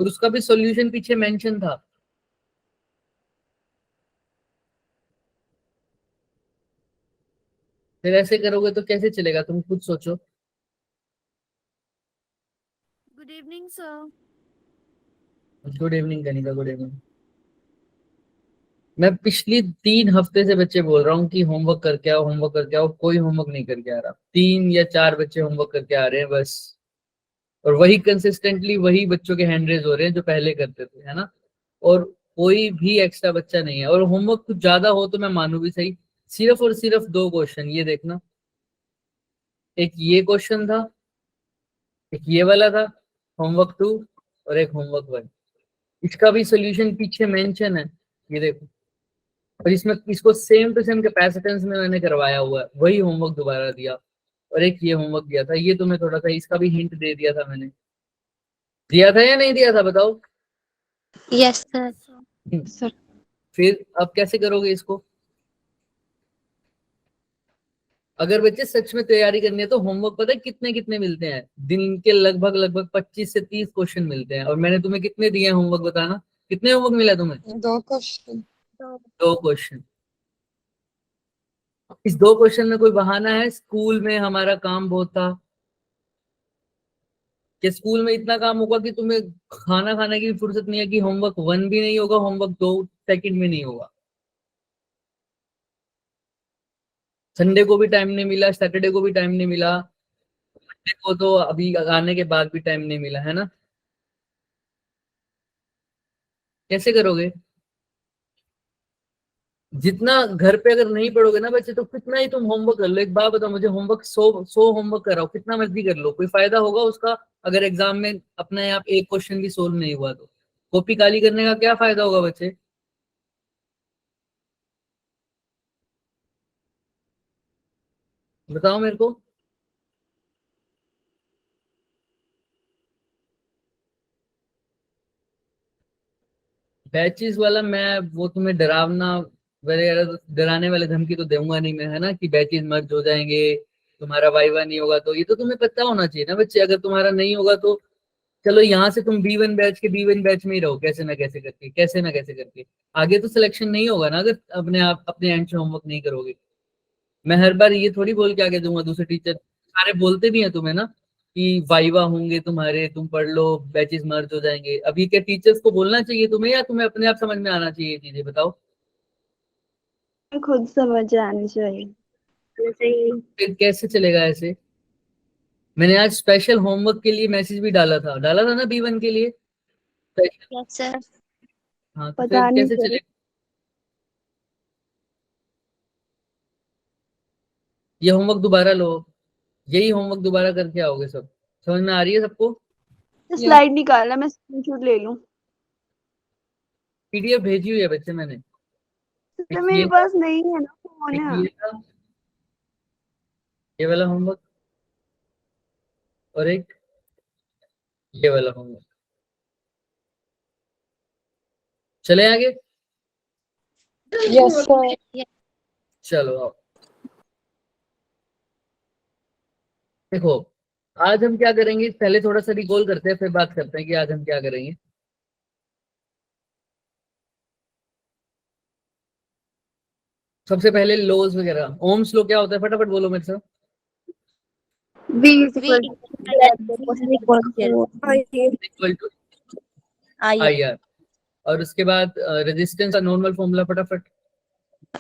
और उसका भी सॉल्यूशन पीछे मेंशन था। फिर ऐसे करोगे तो कैसे चलेगा, तुम खुद सोचो। Good evening sir. Good evening Kanika, good evening. मैं पिछली 3 हफ्ते से बच्चे बोल रहा हूँ कि होमवर्क करके आओ, होमवर्क करके आओ, कोई होमवर्क नहीं करके आ रहा। 3 या 4 बच्चे होमवर्क करके आ रहे हैं बस। और वही कंसिस्टेंटली वही बच्चों के हैंड रेज हो रहे हैं जो पहले करते थे, है ना। और कोई भी एक्स्ट्रा बच्चा नहीं है। और होमवर्क कुछ ज्यादा हो तो मैं मानू भी सही, सिर्फ और सिर्फ 2 क्वेश्चन, ये देखना। एक ये क्वेश्चन था, एक ये वाला था, होमवर्क 2, और एक होमवर्क 1। इसका भी सोल्यूशन पीछे मेंशन है, ये देखो। और इसमें इसको सेम टू सेम कैपेसिटेंस में मैंने करवाया हुआ है, वही होमवर्क दोबारा दिया। और एक ये होमवर्क दिया था, ये तुम्हें थोड़ा सा इसका भी हिंट दे दिया था मैंने। दिया था या नहीं दिया था, बताओ। Yes sir. सर फिर अब कैसे करोगे इसको। अगर बच्चे सच में तैयारी करनी है तो होमवर्क पता है कितने कितने मिलते हैं, दिन के लगभग लगभग 25 से 30 क्वेश्चन मिलते हैं। और मैंने तुम्हें कितने दिए हैं होमवर्क, बताना कितने होमवर्क मिला तुम्हें। 2 क्वेश्चन। 2 क्वेश्चन। इस 2 क्वेश्चन में कोई बहाना है, स्कूल में हमारा काम बहुत था। कि स्कूल में इतना काम होगा कि तुम्हें खाना खाने की भी फुर्सत नहीं है, कि होमवर्क 1 भी नहीं होगा, होमवर्क 2 सेकंड में नहीं होगा। संडे को भी टाइम नहीं मिला, सैटरडे को भी टाइम नहीं मिला, मंडे को तो अभी आने के बाद भी टाइम नहीं मिला, है ना। कैसे करोगे। जितना घर पे अगर नहीं पढ़ोगे ना बच्चे, तो कितना ही तुम होमवर्क कर लो। एक बात बताओ मुझे, होमवर्क 100 होमवर्क कराओ, कितना मर्जी कर लो, कोई फायदा होगा उसका। अगर एग्जाम में अपने आप एक क्वेश्चन भी सोल्व नहीं हुआ तो कॉपी काली करने का क्या फायदा होगा बच्चे। बताओ मेरे को। बैचेस वाला मैं वो तुम्हें डरावना वगैरह, डराने वाले धमकी तो दूंगा नहीं मैं, है ना, कि बैचेस मर्ज हो जाएंगे, तुम्हारा वाइवा नहीं होगा। तो ये तो तुम्हें पता होना चाहिए ना बच्चे, अगर तुम्हारा नहीं होगा तो चलो यहाँ से तुम B1 बैच में ही रहो, कैसे ना कैसे करके, कैसे ना कैसे करके। आगे तो सिलेक्शन नहीं होगा ना अगर अपने आप अपने एंड से होमवर्क नहीं करोगे। मैं हर बार ये थोड़ी बोल के आगे दूंगा, दूसरे टीचर सारे बोलते भी हैं तुम्हें ना कि वाइवा होंगे तुम्हारे, तुम पढ़ लो, बैचेस मर्ज हो जाएंगे। अभी क्या टीचर्स को बोलना चाहिए तुम्हें, या तुम्हें अपने आप समझ में आना चाहिए ये चीजें, बताओ। खुद समझ आनी चाहिए। फिर कैसे चलेगा ऐसे। मैंने आज स्पेशल होमवर्क के लिए मैसेज भी डाला था ना B1 के लिए स्पेशल। Yes sir. हाँ तो फिर पता नहीं कैसे सर। चलेगा। ये होमवर्क दोबारा लो, यही होमवर्क दोबारा करके आओगे सब। समझ में आ रही है सबको। स्लाइड निकालना, मैं स्क्रीनशॉट ले लूं। PDF भेजी हुई है बच्चे मैंने। सर एक मेरे ये था, पास नहीं है ना फोन। एक ये था, ये वाला होमवर्क, और एक ये वाला होमवर्क। चले आगे। Yes sir. चलो आओ। देखो आज हम क्या करेंगे, पहले थोड़ा सा रिकॉल करते हैं, फिर बात करते हैं कि आज हम क्या करेंगे। सबसे पहले लॉज वगैरह, ओम्स लो क्या होता है, फटाफट बोलो मेरे से। V is V equal to equal to IR। और उसके बाद रेजिस्टेंस का नॉर्मल फॉर्मूला फटाफट,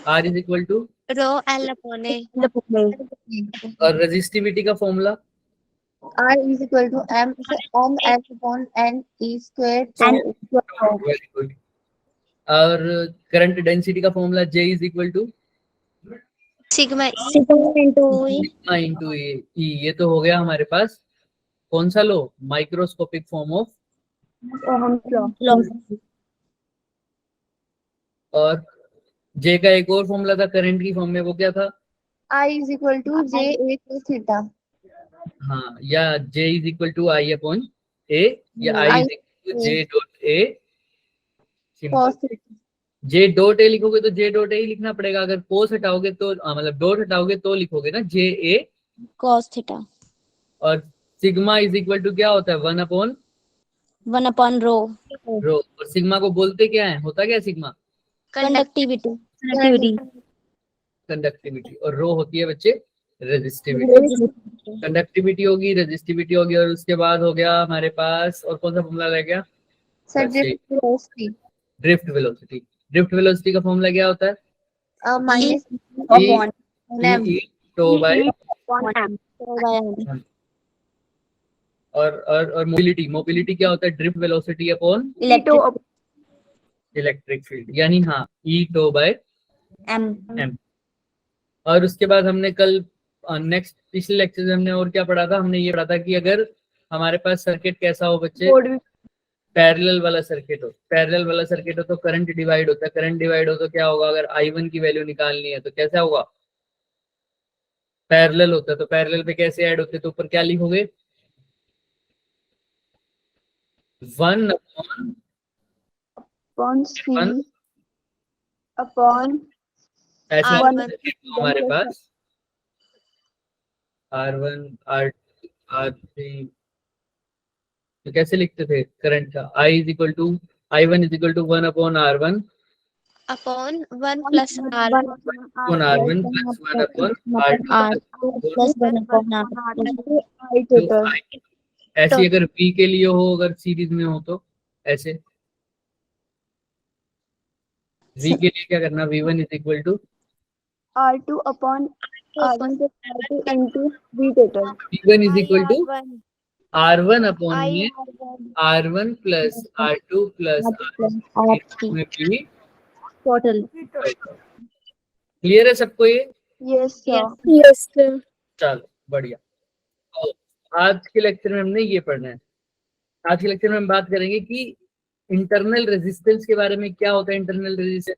R is equal to. Rho L upon A. और रेजिस्टिविटी का formula R is equal to M N upon N E square to very good. और current density का formula J is equal to sigma into sigma into A E. ये तो हो गया हमारे पास कौन सा law, microscopic form of. Ohm's law. Law. और J का एक और फॉर्मूला था करंट की फॉर्म में, वो क्या था। I is equal to J A cos theta. हाँ, या J is equal to I upon A, या I I is equal to J dot A। cos simple. theta. J dot A लिखोगे तो J डॉट A ही लिखना पड़ेगा। अगर कोस हटाओगे तो मतलब डॉट हटाओगे तो लिखोगे ना J A। Cos theta. और सिग्मा इज इक्वल टू क्या होता है, 1 अपॉन 1 upon rho. रो। और सिग्मा को बोलते क्या है, होता क्या है सिग्मा? Conductivity. कंडक्टिविटी। और रो होती है बच्चे रेजिस्टिविटी। Resistivity. कंडक्टिविटी होगी, रेजिस्टिविटी होगी, और उसके बाद हो गया हमारे पास और कौन सा फॉर्मूला रह गया? Sir, बस यही, drift velocity. Drift velocity. Drift velocity का फॉर्मूला क्या होता है? Minus Upon m. E tau by upon m. और मोबिलिटी, मोबिलिटी क्या होता है? Drift velocity upon Electric electric field, यानी हाँ e tau by m. M. और उसके बाद हमने कल नेक्स्ट पिछले लेक्चर में हमने और क्या पढ़ा था? हमने ये पढ़ा था कि अगर हमारे पास सर्किट कैसा हो बच्चे, पैरेलल वाला सर्किट हो, पैरेलल वाला सर्किट हो तो करंट डिवाइड होता है। करंट डिवाइड हो तो क्या होगा? अगर I1 की वैल्यू निकालनी है तो कैसा होगा? पैरेलल होता है, तो पैरेलल पे कैसे ऐड होते हैं? तो ऊपर क्या लिखोगे? 1 अपॉन Upon C. 1 Upon ऐसे R1 हमारे पास R1 R2 R3। तो कैसे लिखते थे करंट का? I1 is equal to 1 upon R1 upon 1 plus R upon R1 plus 1 upon R2 Plus 1 upon r. I तो total. ऐसे अगर V के लिए हो, अगर सीरीज में हो तो ऐसे V के लिए क्या करना? V1 is equal to R2 upon R1 plus R2 into V total. V1 is equal to R1 upon में R1 plus R2 plus R3 में V total. क्लियर है सबको ये? Yes, sir. Yes, sir. चलो बढ़िया। तो आज के लेक्चर में हमने ये पढ़ना है। आज के लेक्चर में हम बात करेंगे कि इंटरनल रेजिस्टेंस के बारे में, क्या होता है इंटरनल रेजिस्टेंस,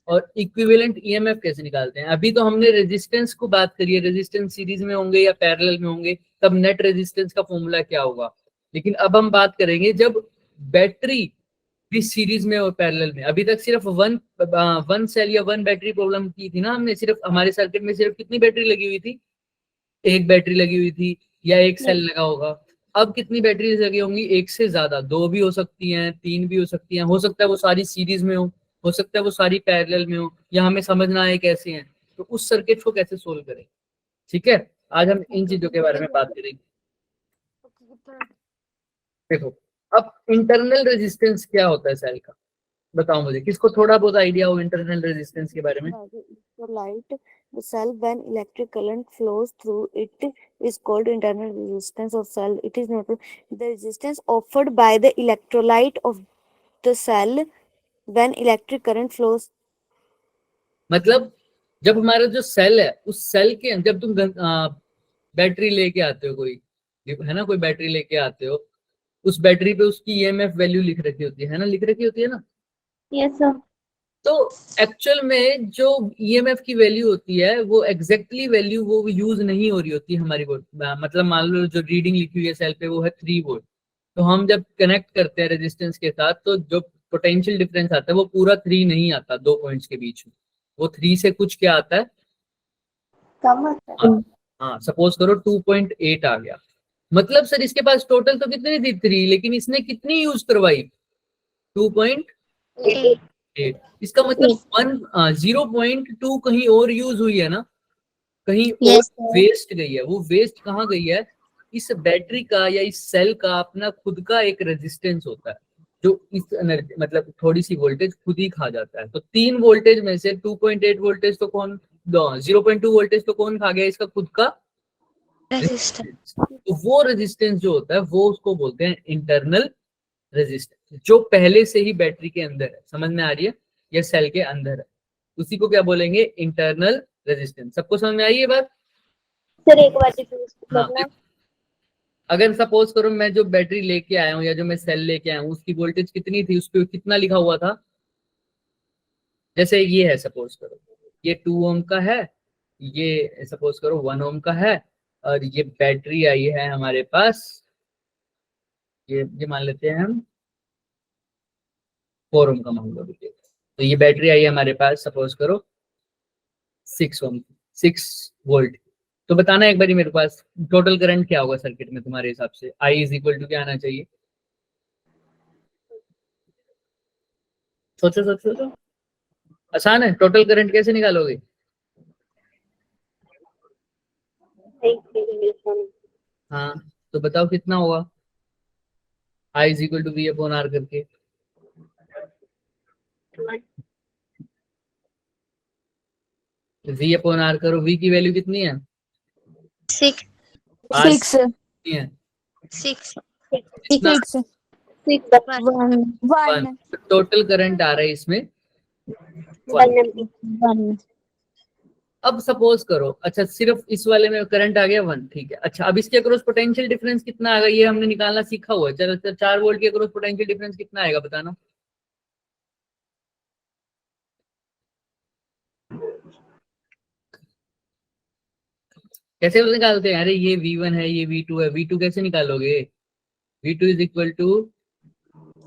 और इक्विवेलेंट ईएमएफ कैसे निकालते हैं। अभी तो हमने रेजिस्टेंस को बात करी है, रेजिस्टेंस सीरीज में होंगे या पैरेलल में होंगे, तब नेट रेजिस्टेंस का फॉर्मूला क्या होगा। लेकिन अब हम बात करेंगे जब बैटरी भी सीरीज में और पैरेलल में। अभी तक सिर्फ वन सेल या वन बैटरी प्रॉब्लम की थी ना हमने। सिर्फ हमारे सर्किट में सिर्फ कितनी बैटरी लगी हुई थी? एक बैटरी लगी हुई थी या एक सेल लगा होगा। अब कितनी बैटरीज लगी होंगी? एक से ज्यादा, 2 भी हो सकती हैं, 3 भी हो सकती हैं, हो सकता है वो सारी सीरीज में हो सकता है वो सारी पैरेलल में हो, या हमें समझना है कैसे हैं, तो उस सर्किट को कैसे सोल्व करें। ठीक है, आज हम इन चीजों के बारे में बात करेंगे। देखो, अब इंटरनल रेजिस्टेंस क्या होता है सेल का, बताओ मुझे, किसको थोड़ा बहुत आइडिया हो इंटरनल रेजिस्टेंस के बारे में? Light, the cell when electric current flows through it is called internal resistance of cell. It is not the resistance offered by the electrolyte of the cell when electric current flows. मतलब जब हमारा जो cell है, उस cell के जब तुम battery लेके आते हो, कोई है ना, कोई बैटरी लेके आते हो, उस बैटरी पे उसकी ईएमएफ वैल्यू लिख रखी होती है ना, लिख रखी होती है ना। Yes, sir. तो एक्चुअल में जो ईएमएफ की वैल्यू होती है वो एग्जैक्टली वैल्यू वो यूज नहीं हो रही होती हमारी वोल्ट। मतलब मान लो जो रीडिंग लिखी हुई है सेल पे वो है 3 वोल्ट, तो हम जब कनेक्ट करते हैं रेजिस्टेंस के साथ तो जो पोटेंशियल डिफरेंस आता है वो पूरा 3 नहीं आता, 2 पॉइंट्स के बीच में, वो 3 से कुछ क्या आता है, कम आता है। हाँ सपोज करो 2.8 आ गया। मतलब सर इसके पास टोटल तो कितनी थी 3, लेकिन इसने कितनी यूज करवाई? 2.8। इसका मतलब 0.2 कहीं और यूज हुई है ना, कहीं और Yes, sir. वेस्ट गई है। वो वेस्ट कहाँ गई है? इस बैटरी का या इस सेल का अपना खुद का एक रेजिस्टेंस होता है जो इस एनर्जी मतलब थोड़ी सी वोल्टेज खुद ही खा जाता है। तो 3 वोल्टेज में से 2.8 वोल्टेज तो कौन, 0.2 वोल्टेज तो कौन खा गया? इसका खुद का resistance तो वो रेजिस्टेंस जो होता है वो उसको बोलते हैं इंटरनल रेजिस्टेंस, जो पहले से ही बैटरी के अंदर है। समझ में आ रही है? या सेल के अंदर है, उसी को क्या बोलेंगे? Internal resistance. सबको समझ में आई ये बात? सर एक बार रिपीट हाँ, करना। अगर सपोज करो मैं जो बैटरी लेके आया हूँ या जो मैं सेल लेके आया हूँ उसकी वोल्टेज कितनी थी, उस पर कितना लिखा हुआ था? जैसे ये है, सपोज करो ये 2 ओम का है, ये सपोज करो 1 ओम का है, और ये बैटरी आई है हमारे पास, ये मान लेते हैं हम 4 ओम का मान लो। तो ये बैटरी आई है हमारे पास सपोज करो 6 ओम, 6 वोल्ट। तो बताना एक बारी मेरे पास टोटल करंट क्या होगा सर्किट में तुम्हारे हिसाब से? I इज इक्वल टू क्या आना चाहिए? सोचो सोचो सोचो, आसान है। टोटल करंट कैसे निकालोगे? हाँ, तो बताओ कितना होगा? I is equal to V upon R करके। वी अपॉन आर करो, वी की वैल्यू कितनी है? 6 आर 6 कितनी है? 6 कितना? 6 1 1। 1 टोटल करंट आ रहा है इसमें 1। 1 अब सपोज करो, अच्छा सिर्फ इस वाले में करंट आ गया 1, ठीक है। अच्छा अब इसके अक्रॉस पोटेंशियल डिफरेंस कितना आएगा, ये हमने निकालना सीखा हुआ है। चलो 4 वोल्ट के अक्रॉस पोटेंशियल डिफरेंस कितना आएगा बताना। कैसे निकालते हैं? अरे ये V1 है, ये V2 है, V2 कैसे निकालोगे? V2 is equal to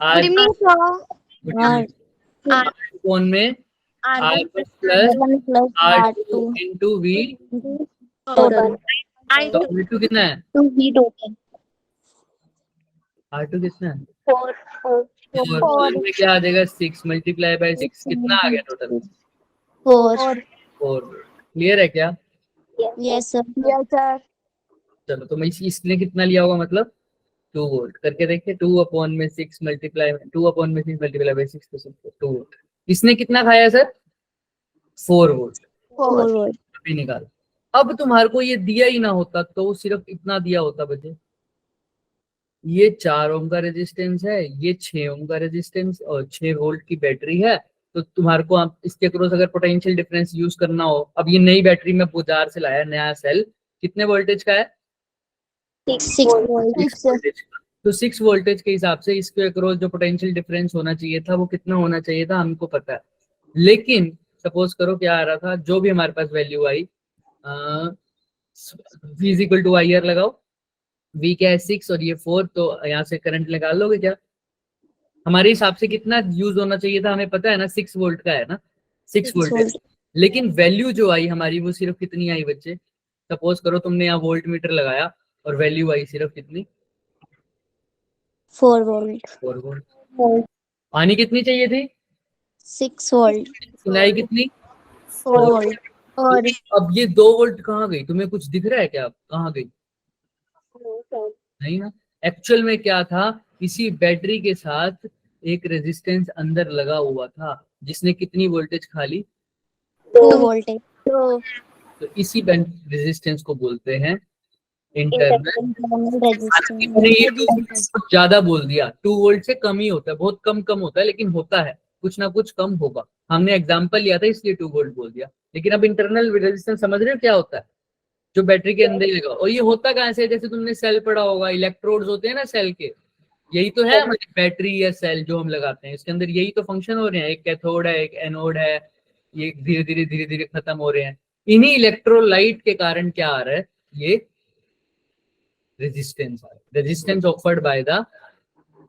R Good evening, sir. R कोण में R1 R1 plus plus R1 plus R2 R2 into V। total I तो V2 कितना है? 2V total R2 कितना है? 4 और में क्या आ जाएगा? 6 मल्टीप्लाई बाय 6 कितना आ गया टोटल? 4 4। क्लियर है क्या? yes sir yes sir चलो तो मैं इसने कितना लिया होगा, मतलब 2 वोल्ट करके देखिए। 2 अपॉन में 6 मल्टीप्लाई 2 अपॉन में 6 मल्टीप्लाई बाय 6 तो 2 वोल्ट। इसने कितना खाया सर? 4 वोल्ट। 4 volt अभी निकाल। अब तुम्हारे को ये दिया ही ना होता तो सिर्फ इतना दिया होता बचे। ये 4 ओम का रेजिस्टेंस है, ये 6 ओम का रेजिस्टेंस और 6 वोल्ट की बैटरी है। तो तुम्हारे को आप इसके अक्रॉस अगर पोटेंशियल डिफरेंस यूज करना हो, अब ये नई बैटरी में बाजार से लाया नया सेल, कितने वोल्टेज का है? 6 volt 6 वोल्टेज का। तो 6 वोल्टेज के हिसाब से इसके अक्रॉस जो पोटेंशियल डिफरेंस होना चाहिए था वो कितना होना चाहिए था हमको पता है। लेकिन सपोज करो क्या आ रहा था, जो भी हमारे पास वैल्यू आई, V is equal to I R लगाओ। V क्या है? 6 और ये 4, तो यहाँ से करंट निकाल लोगे क्या? हमारे हिसाब से कितना यूज होना चाहिए था हमें पता है ना, 6 वोल्ट का है ना, 6 वोल्ट। लेकिन वैल्यू जो आई हमारी वो सिर्फ कितनी आई बच्चे? सपोज करो तुमने यहाँ वोल्ट मीटर लगाया और वैल्यू आई सिर्फ कितनी? 4 volt 4 वोल्ट। आनी कितनी चाहिए थी? 6 volt सुनाई कितनी? 4 volt और अब ये 2 वोल्ट कहाँ गई? तुम्हें कुछ दिख रहा है क्या? कहाँ गई? नहीं ना। एक्चुअल में क्या था, इसी बैटरी के साथ एक रेजिस्टेंस अंदर लगा हुआ था जिसने कितनी वोल्टेज खा ली? 2 voltage तो इसी रेजिस्टेंस को बोलते हैं इंटरनल। resistance मैंने ये कुछ ज्यादा बोल दिया, 2 वोल्ट से कम ही होता है, बहुत कम होता है, लेकिन होता है, कुछ ना कुछ कम होगा। हमने एग्जांपल लिया था इसलिए 2 वोल्ट बोल दिया। लेकिन अब इंटरनल रेजिस्टेंस समझ रहे हो क्या होता है? जो बैटरी के अंदर ही लगा। और ये होता कहाँ से? जैसे तुमने सेल पढ़ा होगा, इलेक्ट्रोड्स होते हैं ना सेल के, यही तो है हमारी बैटरी या सेल जो हम लगाते हैं, इसके अंदर यही तो फंक्शन हो रहे हैं। एक कैथोड है, एक एनोड है, ये धीरे धीरे खत्म हो रहे हैं। इन्हीं इलेक्ट्रोलाइट के कारण क्या आ रहा है? ये रेजिस्टेंस आ रहा है। Resistance offered by the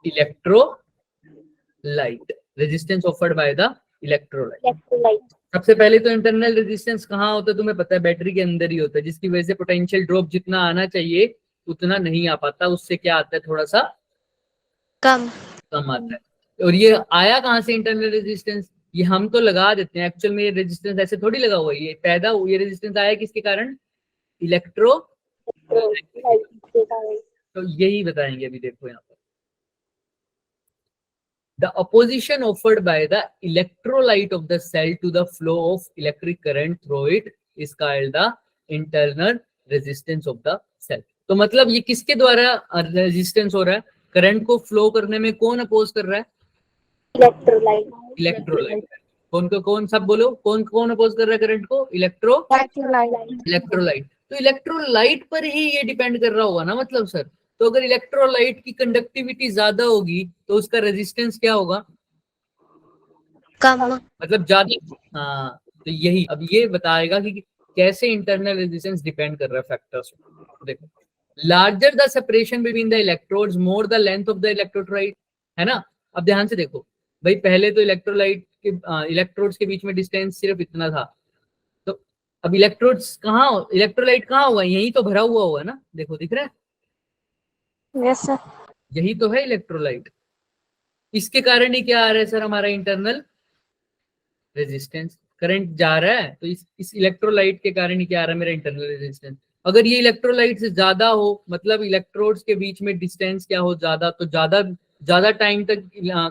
electrolyte, resistance offered by the electrolyte. सबसे पहले तो इंटरनल रेजिस्टेंस कहाँ होता है तुम्हें पता है? बैटरी के अंदर ही होता है, जिसकी वजह से पोटेंशियल ड्रॉप जितना आना चाहिए उतना नहीं आ पाता, उससे क्या आता है? थोड़ा सा कम आता है। और ये आया कहाँ से इंटरनल रेजिस्टेंस? ये हम तो लगा देते हैं, एक्चुअल में ये रेजिस्टेंस ऐसे थोड़ी लगा हुआ है, ये पैदा हुआ, ये रेजिस्टेंस आया किसके कारण? इलेक्ट्रो। तो यही बताएंगे अभी, देखो यहाँ पर the opposition offered by the electrolyte of the cell to the flow of electric current through it is called the internal resistance of the cell। तो मतलब ये किसके द्वारा रेजिस्टेंस हो रहा है? करंट को फ्लो करने में कौन अपोज कर रहा है? इलेक्ट्रोलाइट। कौन सब बोलो, कौन अपोज कर रहा है करंट को? इलेक्ट्रोलाइट। तो इलेक्ट्रोलाइट पर ही ये डिपेंड कर रहा होगा ना, मतलब सर। तो अगर इलेक्ट्रोलाइट की कंडक्टिविटी ज्यादा होगी तो उसका रेजिस्टेंस क्या होगा? कम मतलब ज्यादा। हाँ, तो यही अब ये बताएगा कि कैसे इंटरनल रेजिस्टेंस डिपेंड कर रहा है फैक्टर्स। देखो, larger the separation between the electrodes more the length of the electrolyte, है ना। अब ध्यान से देखो भाई, पहले तो इलेक्ट्रोड्स के बीच में डिस्टेंस सिर्फ इतना था। तो अब इलेक्ट्रोलाइट कहाँ होगा? यही तो भरा हुआ होगा ना, देखो दिख रहा है, yes sir यही तो है इलेक्ट्रोलाइट। इसके कारण ही क्या आ रहा है सर हमारा इंटरनल रेजिस्टेंस, करंट जा रहा है तो इस इलेक्ट्रोलाइट के कारण ही क्या आ रहा है मेरा इंटरनल रेजिस्टेंस। अगर ये इलेक्ट्रोलाइट से ज्यादा हो, मतलब इलेक्ट्रोड्स के बीच में डिस्टेंस क्या हो ज्यादा, तो ज्यादा ज्यादा टाइम तक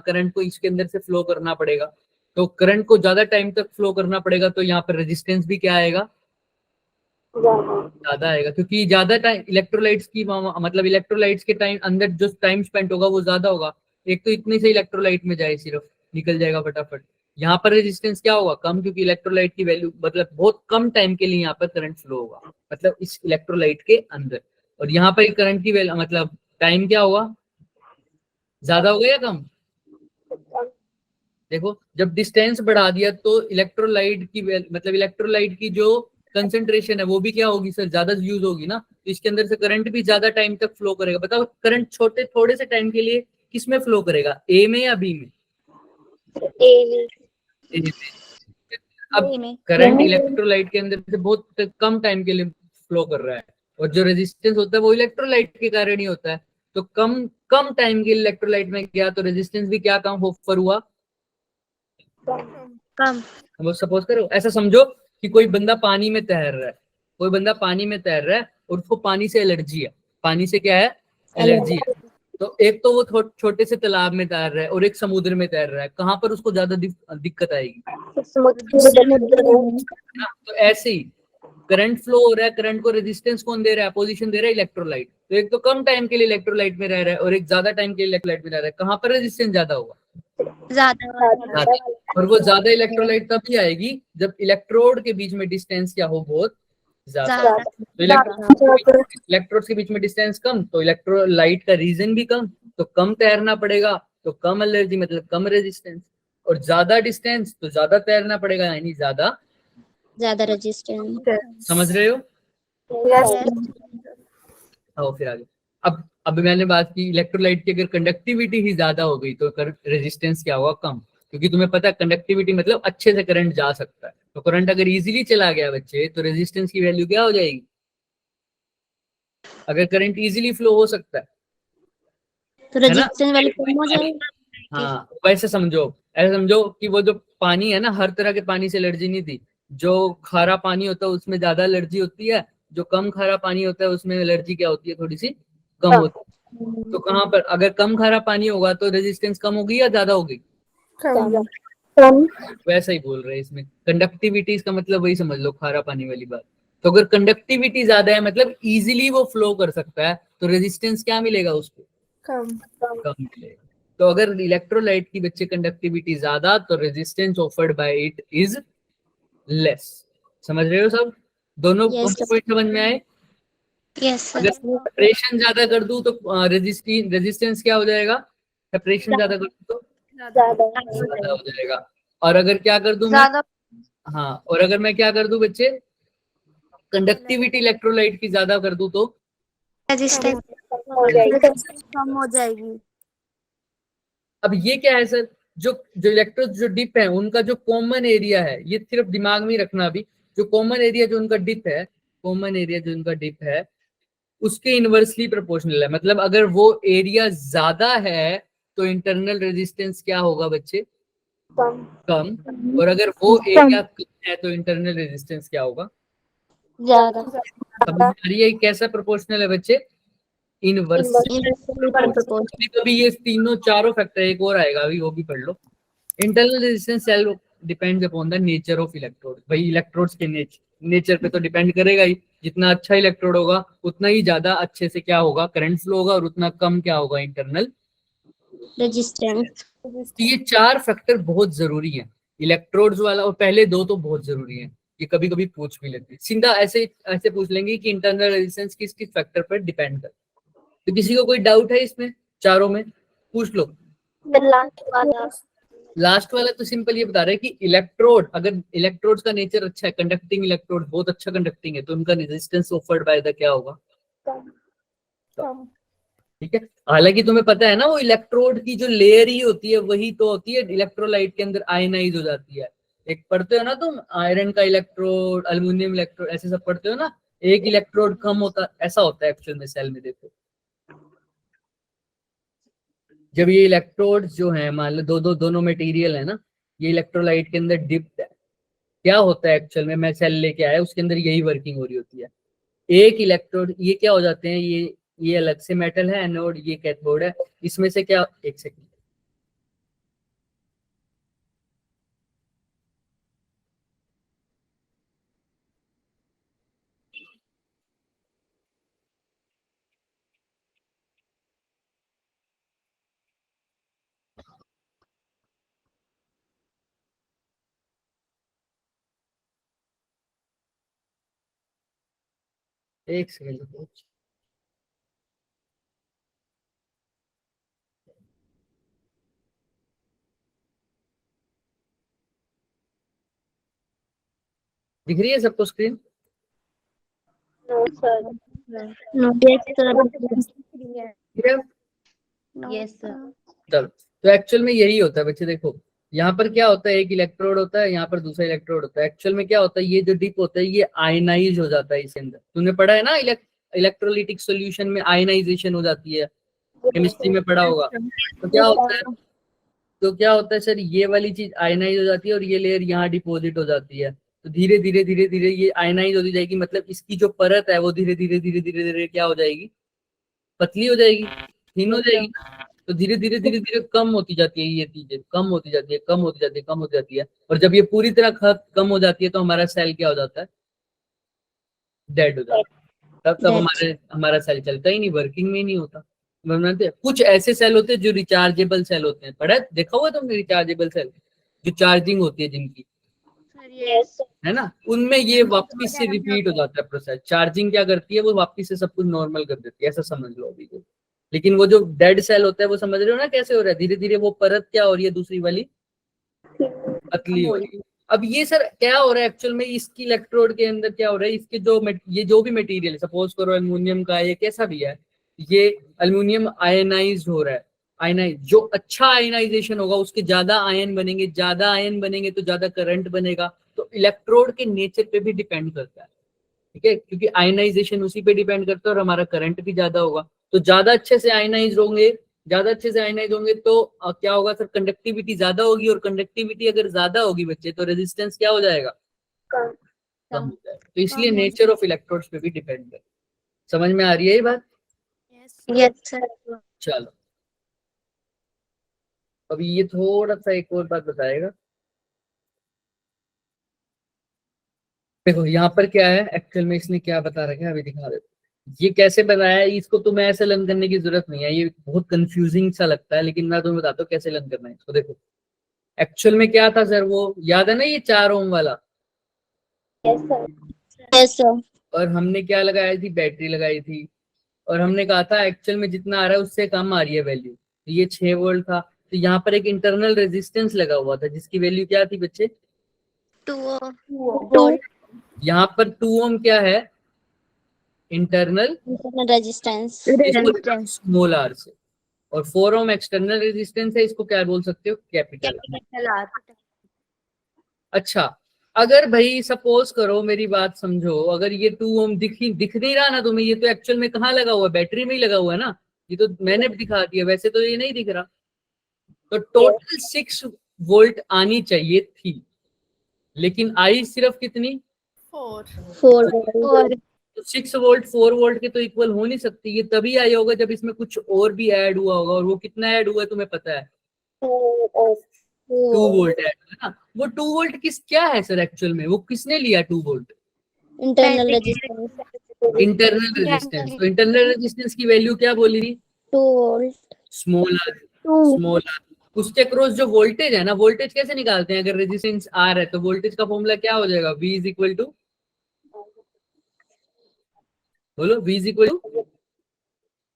करंट को इसके अंदर से फ्लो करना पड़ेगा। तो करंट को ज्यादा टाइम तक फ्लो करना पड़ेगा तो यहाँ पर रेजिस्टेंस भी क्या आएगा, ज्यादा आएगा, क्योंकि ज्यादा टाइम इलेक्ट्रोलाइट्स की मतलब इलेक्ट्रोलाइट्स के टाइम अंदर जो टाइम स्पेंड होगा वो ज्यादा होगा। एक तो इतने से इलेक्ट्रोलाइट में जाए सिर्फ निकल जाएगा फटाफट। यहाँ पर रेजिस्टेंस क्या होगा, कम, क्योंकि इलेक्ट्रोलाइट की वैल्यू मतलब बहुत कम टाइम के लिए यहाँ पर करंट फ्लो होगा, मतलब इस इलेक्ट्रोलाइट के अंदर। और यहाँ पर करंट की वैल्यू मतलब टाइम क्या होगा, ज्यादा होगा या कम। देखो जब डिस्टेंस बढ़ा दिया तो इलेक्ट्रोलाइट की मतलब इलेक्ट्रोलाइट की जो कंसंट्रेशन है वो भी क्या होगी सर, ज्यादा यूज होगी ना, तो इसके अंदर से करंट भी ज्यादा टाइम तक फ्लो करेगा। बताओ करंट छोटे थोड़े से टाइम के लिए किस में फ्लो करेगा, ए में या बी में। A. ए में। अब करंट इलेक्ट्रोलाइट के अंदर से बहुत कम टाइम के लिए फ्लो कर रहा है, और जो रेजिस्टेंस होता है वो इलेक्ट्रोलाइट के कारण ही होता है। तो कम कम टाइम के इलेक्ट्रोलाइट में गया तो रेजिस्टेंस भी क्या कम होकर हुआ, कम. हम सपोज करो, ऐसा समझो कि कोई बंदा पानी में तैर रहा है, कोई बंदा पानी में तैर रहा है और उसको पानी से एलर्जी है। पानी से क्या है, एलर्जी है। तो एक तो वो छोटे से तालाब में तैर रहा है और एक समुद्र में तैर रहा है, कहाँ पर उसको ज्यादा दिक्कत आएगी ना। तो ऐसे ही करंट फ्लो हो रहा है, करंट को रेजिस्टेंस कौन दे रहा है, पोजीशन दे रहा है इलेक्ट्रोलाइट। तो एक तो कम टाइम के लिए इलेक्ट्रोलाइट में रह रहा है और एक ज्यादा टाइम के लिए इलेक्ट्रोलाइट में रह रहा है, कहाँ पर रेजिस्टेंस ज्यादा होगा, ज्यादा. और वो ज्यादा इलेक्ट्रोलाइट तभी आएगी जब इलेक्ट्रोड के बीच में डिस्टेंस क्या हो, बहुत ज्यादा। ज्यादा. तो इलेक्ट्रोड्स के बीच में डिस्टेंस कम तो इलेक्ट्रोलाइट का रीजन भी कम, तो कम तैरना पड़ेगा तो कम एनर्जी मतलब कम रेजिस्टेंस, और ज्यादा डिस्टेंस तो ज्यादा तैरना पड़ेगा यानी ज्यादा रेजिस्टेंस। समझ रहे हो। आओ फिर आगे। अब मैंने बात की इलेक्ट्रोलाइट की अगर कंडक्टिविटी ही ज्यादा हो गई तो रेजिस्टेंस क्या होगा, कम, क्योंकि तुम्हें पता है कंडक्टिविटी मतलब अच्छे से करंट जा सकता है। तो करंट अगर इजीली चला गया बच्चे तो रेजिस्टेंस की वैल्यू क्या हो जाएगी, अगर करंट इजीली फ्लो हो सकता है तो है ना। रेजिस्टेंस वैल्यू कम हो जाएगी। हाँ वैसे समझो, ऐसे समझो कि वो जो पानी है ना, हर तरह के पानी से एलर्जी नहीं थी। जो खारा पानी होता है उसमें ज्यादा एलर्जी होती है, जो कम खारा पानी होता है उसमें एलर्जी क्या होती है, थोड़ी सी कम होती है। तो कहाँ पर अगर कम खारा पानी होगा तो रेजिस्टेंस कम होगी या ज्यादा होगी, वैसा ही बोल रहे हैं इसमें। कंडक्टिविटी इसका मतलब वही समझ लो, खारा पानी वाली बात। तो अगर कंडक्टिविटी ज्यादा है मतलब इजीली वो फ्लो कर सकता है, तो रेजिस्टेंस क्या मिलेगा उसको, कम मिलेगा। तो अगर इलेक्ट्रोलाइट की बच्चे कंडक्टिविटी ज्यादा तो resistance offered by it is less. समझ रहे हो सब, दोनों Yes, sir. पॉइंट समझ में आए। Yes, sir. अगर सेपरेशन ज्यादा कर दूं तो रेजिस्टेंस क्या हो जाएगा, सेपरेशन ज्यादा कर दूं तो ज्यादा हो जाएगा। और अगर क्या कर दूं मैं, ज्यादा हाँ, और अगर मैं क्या कर दूं बच्चे, कंडक्टिविटी इलेक्ट्रोलाइट की ज्यादा कर दूं तो Resistance. कम हो जाएगी। अब ये क्या है सर, जो जो इलेक्ट्रोड जो डिप है उनका जो कॉमन एरिया है, ये सिर्फ दिमाग में ही रखना। अभी जो कॉमन एरिया जो उनका डिप है, कॉमन एरिया जो उनका डिप है उसके इनवर्सली प्रोपोर्शनल है। मतलब अगर वो एरिया ज्यादा है तो इंटरनल रेजिस्टेंस क्या होगा बच्चे, कम। और अगर वो एरिया कम है तो इंटरनल रेजिस्टेंस क्या होगा, ज्यादा. समझ में आ रही है कैसा प्रोपोर्शनल है बच्चे, इनवर्स। कभी कभी ये तीनों चारों फैक्टर, एक और आएगा अभी वो भी पढ़ लो। Internal resistance cell depends upon the nature of electrode. भाई इलेक्ट्रोड्स के नेचर पे तो डिपेंड करेगा ही, जितना अच्छा इलेक्ट्रोड होगा उतना ही ज्यादा अच्छे से क्या होगा, करंट फ्लो होगा, और उतना कम क्या होगा, इंटरनल रेजिस्टेंस। तो ये चार फैक्टर बहुत जरूरी हैं इलेक्ट्रोड्स वाला, और पहले दो तो बहुत जरूरी हैं। ये कभी कभी पूछ भी लेते हैं सीधा, ऐसे ऐसे पूछ लेंगे कि इंटरनल रेजिस्टेंस किस किस फैक्टर पर डिपेंड कर। तो किसी को कोई डाउट है इसमें चारों में, पूछ लो। लास्ट वाला तो सिंपल ये बता रहे हैं कि इलेक्ट्रोड, अगर इलेक्ट्रोड्स का नेचर अच्छा है, कंडक्टिंग इलेक्ट्रोड बहुत अच्छा कंडक्टिंग है, तो उनका रेजिस्टेंस ऑफर्ड बाय द क्या होगा, ठीक है। हालांकि तुम्हें पता है ना वो इलेक्ट्रोड की जो लेयर ही होती है वही तो होती है इलेक्ट्रोलाइट के अंदर आयनाइज हो जाती है। एक पढ़ते हो ना तुम, आयरन का इलेक्ट्रोड, अल्युमिनियम इलेक्ट्रोड, ऐसे सब पढ़ते हो ना, एक इलेक्ट्रोड कम होता, ऐसा होता है एक्चुअल में सेल में। देखो जब ये इलेक्ट्रोड्स जो हैं, मान लो दोनों मटेरियल है ना, ये इलेक्ट्रोलाइट के अंदर डिप्ड है, क्या होता है एक्चुअल में, मैं सेल लेके आया उसके अंदर यही वर्किंग हो रही होती है। एक इलेक्ट्रोड, ये क्या हो जाते हैं, ये अलग से मेटल है एनोड, ये कैथोड है, इसमें से क्या, एक सेकंड, एक सेकंड, दिख रही है सबको screen? No sir. No. Yes, sir. Yes, sir. चलो, तो एक्चुअल में यही होता है बच्चे, देखो यहाँ पर क्या होता है, एक इलेक्ट्रोड होता है, यहाँ पर दूसरा इलेक्ट्रोड होता है। एक्चुअल में क्या होता है, ये जो डिप होता है ये आयनाइज हो जाता है इसके अंदर, तूने पढ़ा है ना, इलेक्ट्रोलिटिक सॉल्यूशन में आयनाइजेशन हो जाती है, केमिस्ट्री में पढ़ा होगा। तो क्या होता है, सर, ये वाली चीज आयनाइज हो जाती है और ये लेयर यहाँ डिपॉजिट हो जाती है। तो धीरे धीरे धीरे धीरे ये आयनाइज होती जाएगी, मतलब इसकी जो परत है वो धीरे धीरे धीरे धीरे धीरे क्या हो जाएगी, पतली हो जाएगी, थीन हो जाएगी। तो धीरे धीरे धीरे धीरे कम होती जाती है, ये चीजें कम होती जाती है, कम होती जाती है, कम होती जाती है। और जब ये पूरी तरह कम हो जाती है तो हमारा सेल क्या हो जाता है, डेड हो जाता है। तब हमारा सेल चलता ही नहीं, वर्किंग में ही नहीं होता। कुछ ऐसे सेल होते हैं जो रिचार्जेबल सेल होते हैं, पढ़ा देखा हुआ तुमने, रिचार्जेबल सेल जो चार्जिंग होती है जिनकी, है ना, उनमें ये वापस से रिपीट हो जाता है प्रोसेस। चार्जिंग क्या करती है, वो वापस से सब कुछ नॉर्मल कर देती है, ऐसा समझ लो अभी तो। लेकिन वो जो डेड सेल होता है वो समझ रहे हो ना कैसे हो रहा है, धीरे धीरे वो परत क्या हो रही है, दूसरी वाली पतली हो रही है। अब ये सर क्या हो रहा है एक्चुअल में, इसकी इलेक्ट्रोड के अंदर क्या हो रहा है, इसके ये जो भी मटेरियल, सपोज करो एल्युमिनियम का, ये कैसा भी है, ये एल्युमिनियम आयनाइज हो रहा है। आयनाइज, जो अच्छा आयनाइजेशन होगा उसके ज्यादा आयन बनेंगे, ज्यादा आयन बनेंगे तो ज्यादा करंट बनेगा। तो इलेक्ट्रोड के नेचर पे भी डिपेंड करता है, ठीक है, क्योंकि आयनाइजेशन उसी पे डिपेंड करता है और हमारा करंट भी ज्यादा होगा। तो ज्यादा अच्छे से आयनाइज होंगे, तो क्या होगा सर, कंडक्टिविटी ज्यादा होगी, और कंडक्टिविटी अगर ज्यादा होगी बच्चे तो रेजिस्टेंस क्या हो जाएगा, कम हो जाएगा। तो इसलिए नेचर ऑफ इलेक्ट्रोड्स पे भी डिपेंड है। समझ में आ रही है ये बात? Yes sir. चलो, अभी ये थोड़ा सा एक और बात बताएगा। देखो यहाँ पर क्या है एक्चुअल में, इसने क्या बता रखा है अभी दिखा देते। ये कैसे बनाया है, इसको तुम्हें ऐसे लर्न करने की जरूरत नहीं है, ये बहुत कंफ्यूजिंग सा लगता है, लेकिन मैं तुम्हें बताता हूँ कैसे लर्न करना है इसको। देखो एक्चुअल में क्या था सर, वो याद है ना, ये 4 ओम वाला, यस सर। और हमने क्या लगाई थी, बैटरी लगाई थी, और हमने कहा था एक्चुअल में जितना आ रहा है उससे कम आ रही है वैल्यू, तो ये 6 वोल्ट था। तो यहाँ पर एक इंटरनल रेजिस्टेंस लगा हुआ था जिसकी वैल्यू क्या थी बच्चे, 2 यहाँ पर 2 ओम क्या है, इंटरनल रेजिस्टेंस। स्मॉल आर से, और 4 ओम एक्सटर्नल रेजिस्टेंस है, इसको क्या बोल सकते हो, कैपिटल। अच्छा, अगर भाई सपोज करो, मेरी बात समझो, अगर ये 2 ओम दिख नहीं रहा ना तुम्हें, ये तो एक्चुअल में कहाँ लगा हुआ है, बैटरी में ही लगा हुआ है ना, ये तो मैंने भी दिखा दिया, वैसे तो ये नहीं दिख रहा। तो टोटल 6 वोल्ट आनी चाहिए थी, लेकिन आई सिर्फ कितनी, 4 तो 6 वोल्ट 4 वोल्ट के तो इक्वल हो नहीं सकती, ये तभी आई होगा जब इसमें कुछ और भी ऐड हुआ होगा, और वो कितना ऐड हुआ है तुम्हें पता है, 2 वोल्ट ऐड हुआ ना। वो 2 वोल्ट क्या है सर एक्चुअल में, वो किसने लिया 2 volt, internal resistance. Internal resistance. तो इंटरनल रेजिस्टेंस की वैल्यू क्या बोली थी, 2 वोल्ट। Small R. उसके क्रॉस जो वोल्टेज है ना, वोल्टेज कैसे निकालते हैं, अगर रेजिस्टेंस आर है तो वोल्टेज का फॉर्मूला क्या हो जाएगा, V इज इक्वल टू, बोलो V इज इक्वल टू,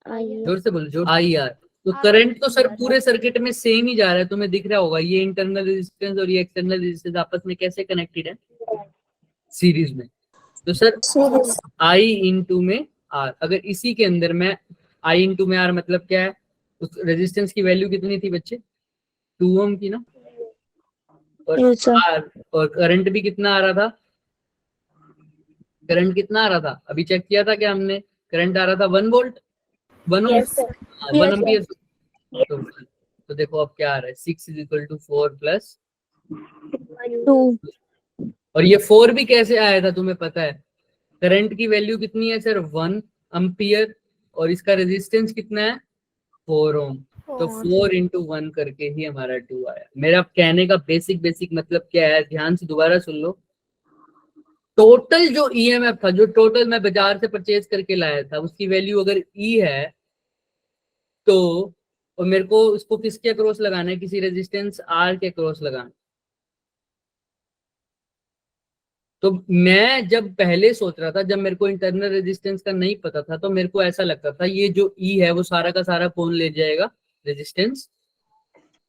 जोर से बोलो, जो IR। तो करंट तो सर पूरे सर्किट में सेम ही जा रहा है, तुम्हें दिख रहा होगा, ये इंटरनल रेजिस्टेंस और ये एक्सटर्नल रेजिस्टेंस आपस में कैसे कनेक्टेड है, सीरीज में। तो सर I इंटू में R, अगर इसी के अंदर मैं I इंटू में R मतलब क्या है, उस रेजिस्टेंस की वैल्यू कितनी थी बच्चे, 2 ओम की ना, और R, और करंट भी कितना आ रहा था, करंट कितना आ रहा था, अभी चेक किया था क्या हमने, करंट आ रहा था 1 वोल्ट, 1 ओम, 1 एम्पियर। तो देखो अब क्या आ रहा है, 6 इज इक्वल टू 4 प्लस 2. और ये 4 भी कैसे आया था तुम्हें पता है? करंट की वैल्यू कितनी है सर, 1 एम्पियर, और इसका रेजिस्टेंस कितना है, 4 ओम। तो 4 इंटू 1 करके ही हमारा 2 आया। मेरा कहने का बेसिक मतलब क्या है, ध्यान से दोबारा सुन लो। टोटल जो ईएमएफ था, जो टोटल मैं बाजार से परचेज करके लाया था, उसकी वैल्यू अगर ई है तो, और मेरे को उसको किसके अक्रॉस लगाना है, किसी रेजिस्टेंस आर के अक्रॉस लगाना है। तो मैं जब पहले सोच रहा था, जब मेरे को इंटरनल रेजिस्टेंस का नहीं पता था, तो मेरे को ऐसा लगता था ये जो ई है वो सारा का सारा कौन ले जाएगा, रेजिस्टेंस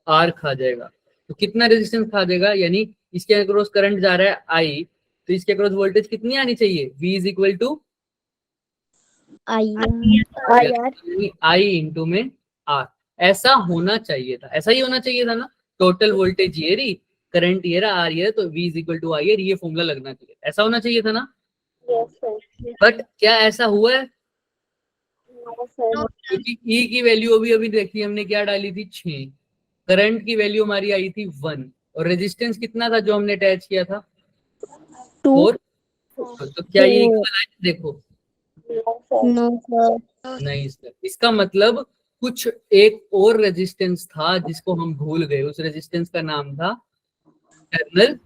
आर खा जाएगा। तो कितना रेजिस्टेंस खा जाएगा, यानी इसके अक्रॉस करंट जा रहा है आई, तो इसके अक्रॉस वोल्टेज कितनी आनी चाहिए, V is equal to I into में आर। ऐसा होना चाहिए था, ऐसा ही होना चाहिए था ना। टोटल वोल्टेज ये रही, करंट ये रहा, आर ये, तो V इज इक्वल टू आई है, ये फॉर्मूला लगना चाहिए, ऐसा होना चाहिए था ना। बट क्या ऐसा हुआ है? क्योंकि E की वैल्यू अभी देखी हमने क्या डाली थी, 6, करंट की वैल्यू हमारी आई थी 1, और रेजिस्टेंस कितना था जो हमने अटैच किया था, 4। तो क्या ये इक्वल है, देखो No, sir. नहीं सर, इसका मतलब कुछ एक और रेजिस्टेंस था जिसको हम भूल गए, उस रेजिस्टेंस का नाम था इंटरनल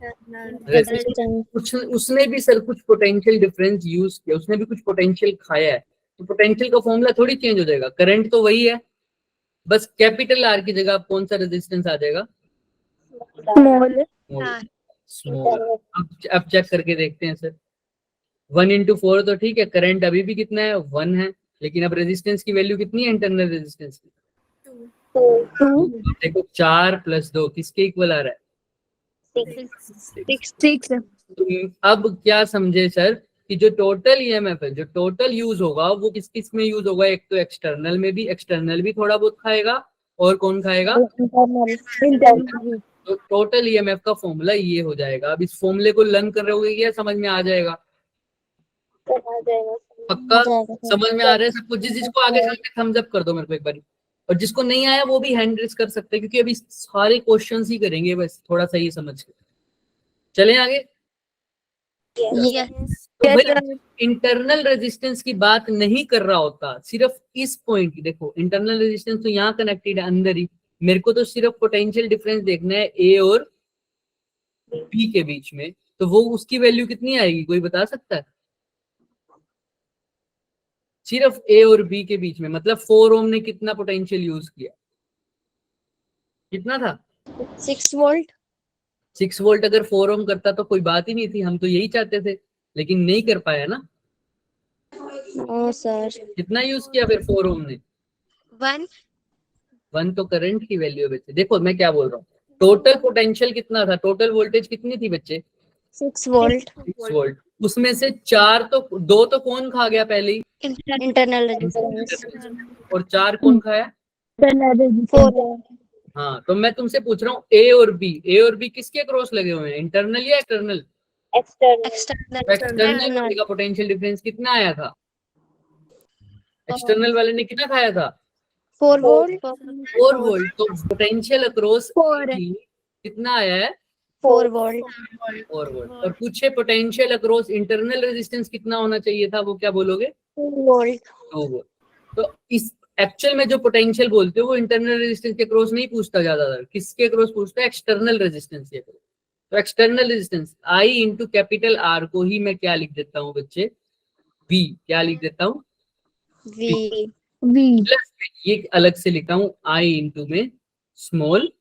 रेजिस्टेंस। कुछ उसने भी सर कुछ पोटेंशियल डिफरेंस यूज किया, उसने भी कुछ पोटेंशियल खाया है। तो पोटेंशियल का फॉर्मूला थोड़ी चेंज हो जाएगा, करंट तो वही है, बस कैपिटल आर की जगह कौन सा रेजिस्टेंस आ जाएगा, स्मॉल। अब चेक करके देखते हैं सर, 1 इंटू 4 तो ठीक है, करंट अभी भी कितना है, 1 है, लेकिन अब रेजिस्टेंस की वैल्यू कितनी है, इंटरनल रेजिस्टेंस की, 2। देखो 4 प्लस 2 किसके इक्वल आ रहा है, 6. तो अब क्या समझे सर कि जो टोटल ईएमएफ है, जो टोटल यूज होगा वो किस किस में यूज होगा, एक तो एक्सटर्नल में भी, एक्सटर्नल भी थोड़ा बहुत खाएगा, और कौन खाएगा, तो टोटल ईएमएफ का फॉर्मूला ये हो जाएगा। अब इस फॉर्मूले को लर्न कर रहे होगे, क्या समझ में आ जाएगा, पक्का समझ में आ रहा है सबको? जिसको आगे चल के थम्स अप कर दो मेरे को एक बार, और जिसको नहीं आया वो भी हैंड रेज कर सकते हैं, क्योंकि अभी सारे क्वेश्चंस ही करेंगे, बस थोड़ा सा ये समझ के चलें आगे। तो इंटरनल रेजिस्टेंस की बात नहीं कर रहा होता, सिर्फ इस पॉइंट की, देखो इंटरनल रेजिस्टेंस तो यहाँ कनेक्टेड है अंदर ही, मेरे को तो सिर्फ पोटेंशियल डिफरेंस देखना है ए और बी के बीच में, तो वो उसकी वैल्यू कितनी आएगी, कोई बता सकता है? सिर्फ ए और बी के बीच में, मतलब 4 ओम ने कितना पोटेंशियल यूज किया, कितना था, 6 volt. 6 वोल्ट। अगर 4 ओम करता तो कोई बात ही नहीं थी, हम तो यही चाहते थे, लेकिन नहीं कर पाया ना। No, sir. कितना यूज किया फिर 4 ओम ने, 1 तो करंट की वैल्यू है बच्चे। देखो मैं क्या बोल रहा हूँ, टोटल पोटेंशियल कितना था, टोटल वोल्टेज कितनी थी बच्चे, 6 volt. 6 वोल्ट। उसमें से 2 तो कौन खा गया पहले ही, Internal resistance. और 4 कौन खाया, 4. हाँ। तो मैं तुमसे पूछ रहा हूँ ए और बी किसके क्रॉस लगे हुए हैं, इंटरनल या एक्सटर्नल? एक्सटर्नल वाले का पोटेंशियल डिफरेंस कितना आया था, एक्सटर्नल वाले ने कितना खाया था, 4 volt. 4 वोल्ट। तो पोटेंशियल अक्रॉस कितना आया है, 4 volt. 4 वोल्ट। और पूछे पोटेंशियल अक्रॉस इंटरनल रेजिस्टेंस कितना होना चाहिए था, वो क्या बोलोगे, 2 volt. 2 वोल्ट। तो इस एक्चुअल में जो पोटेंशियल बोलते हो वो इंटरनल रेजिस्टेंस के अक्रॉस नहीं पूछता ज्यादातर, किसके अक्रॉस पूछता है, एक्सटर्नल रेजिस्टेंस के अक्रॉस। तो external resistance I into capital R को ही मैं क्या लिख देता हूँ बच्चे, वी, क्या लिख देता हूँ, V. प्लस ये अलग से लिखता हूँ आई इंटू में स्मॉल।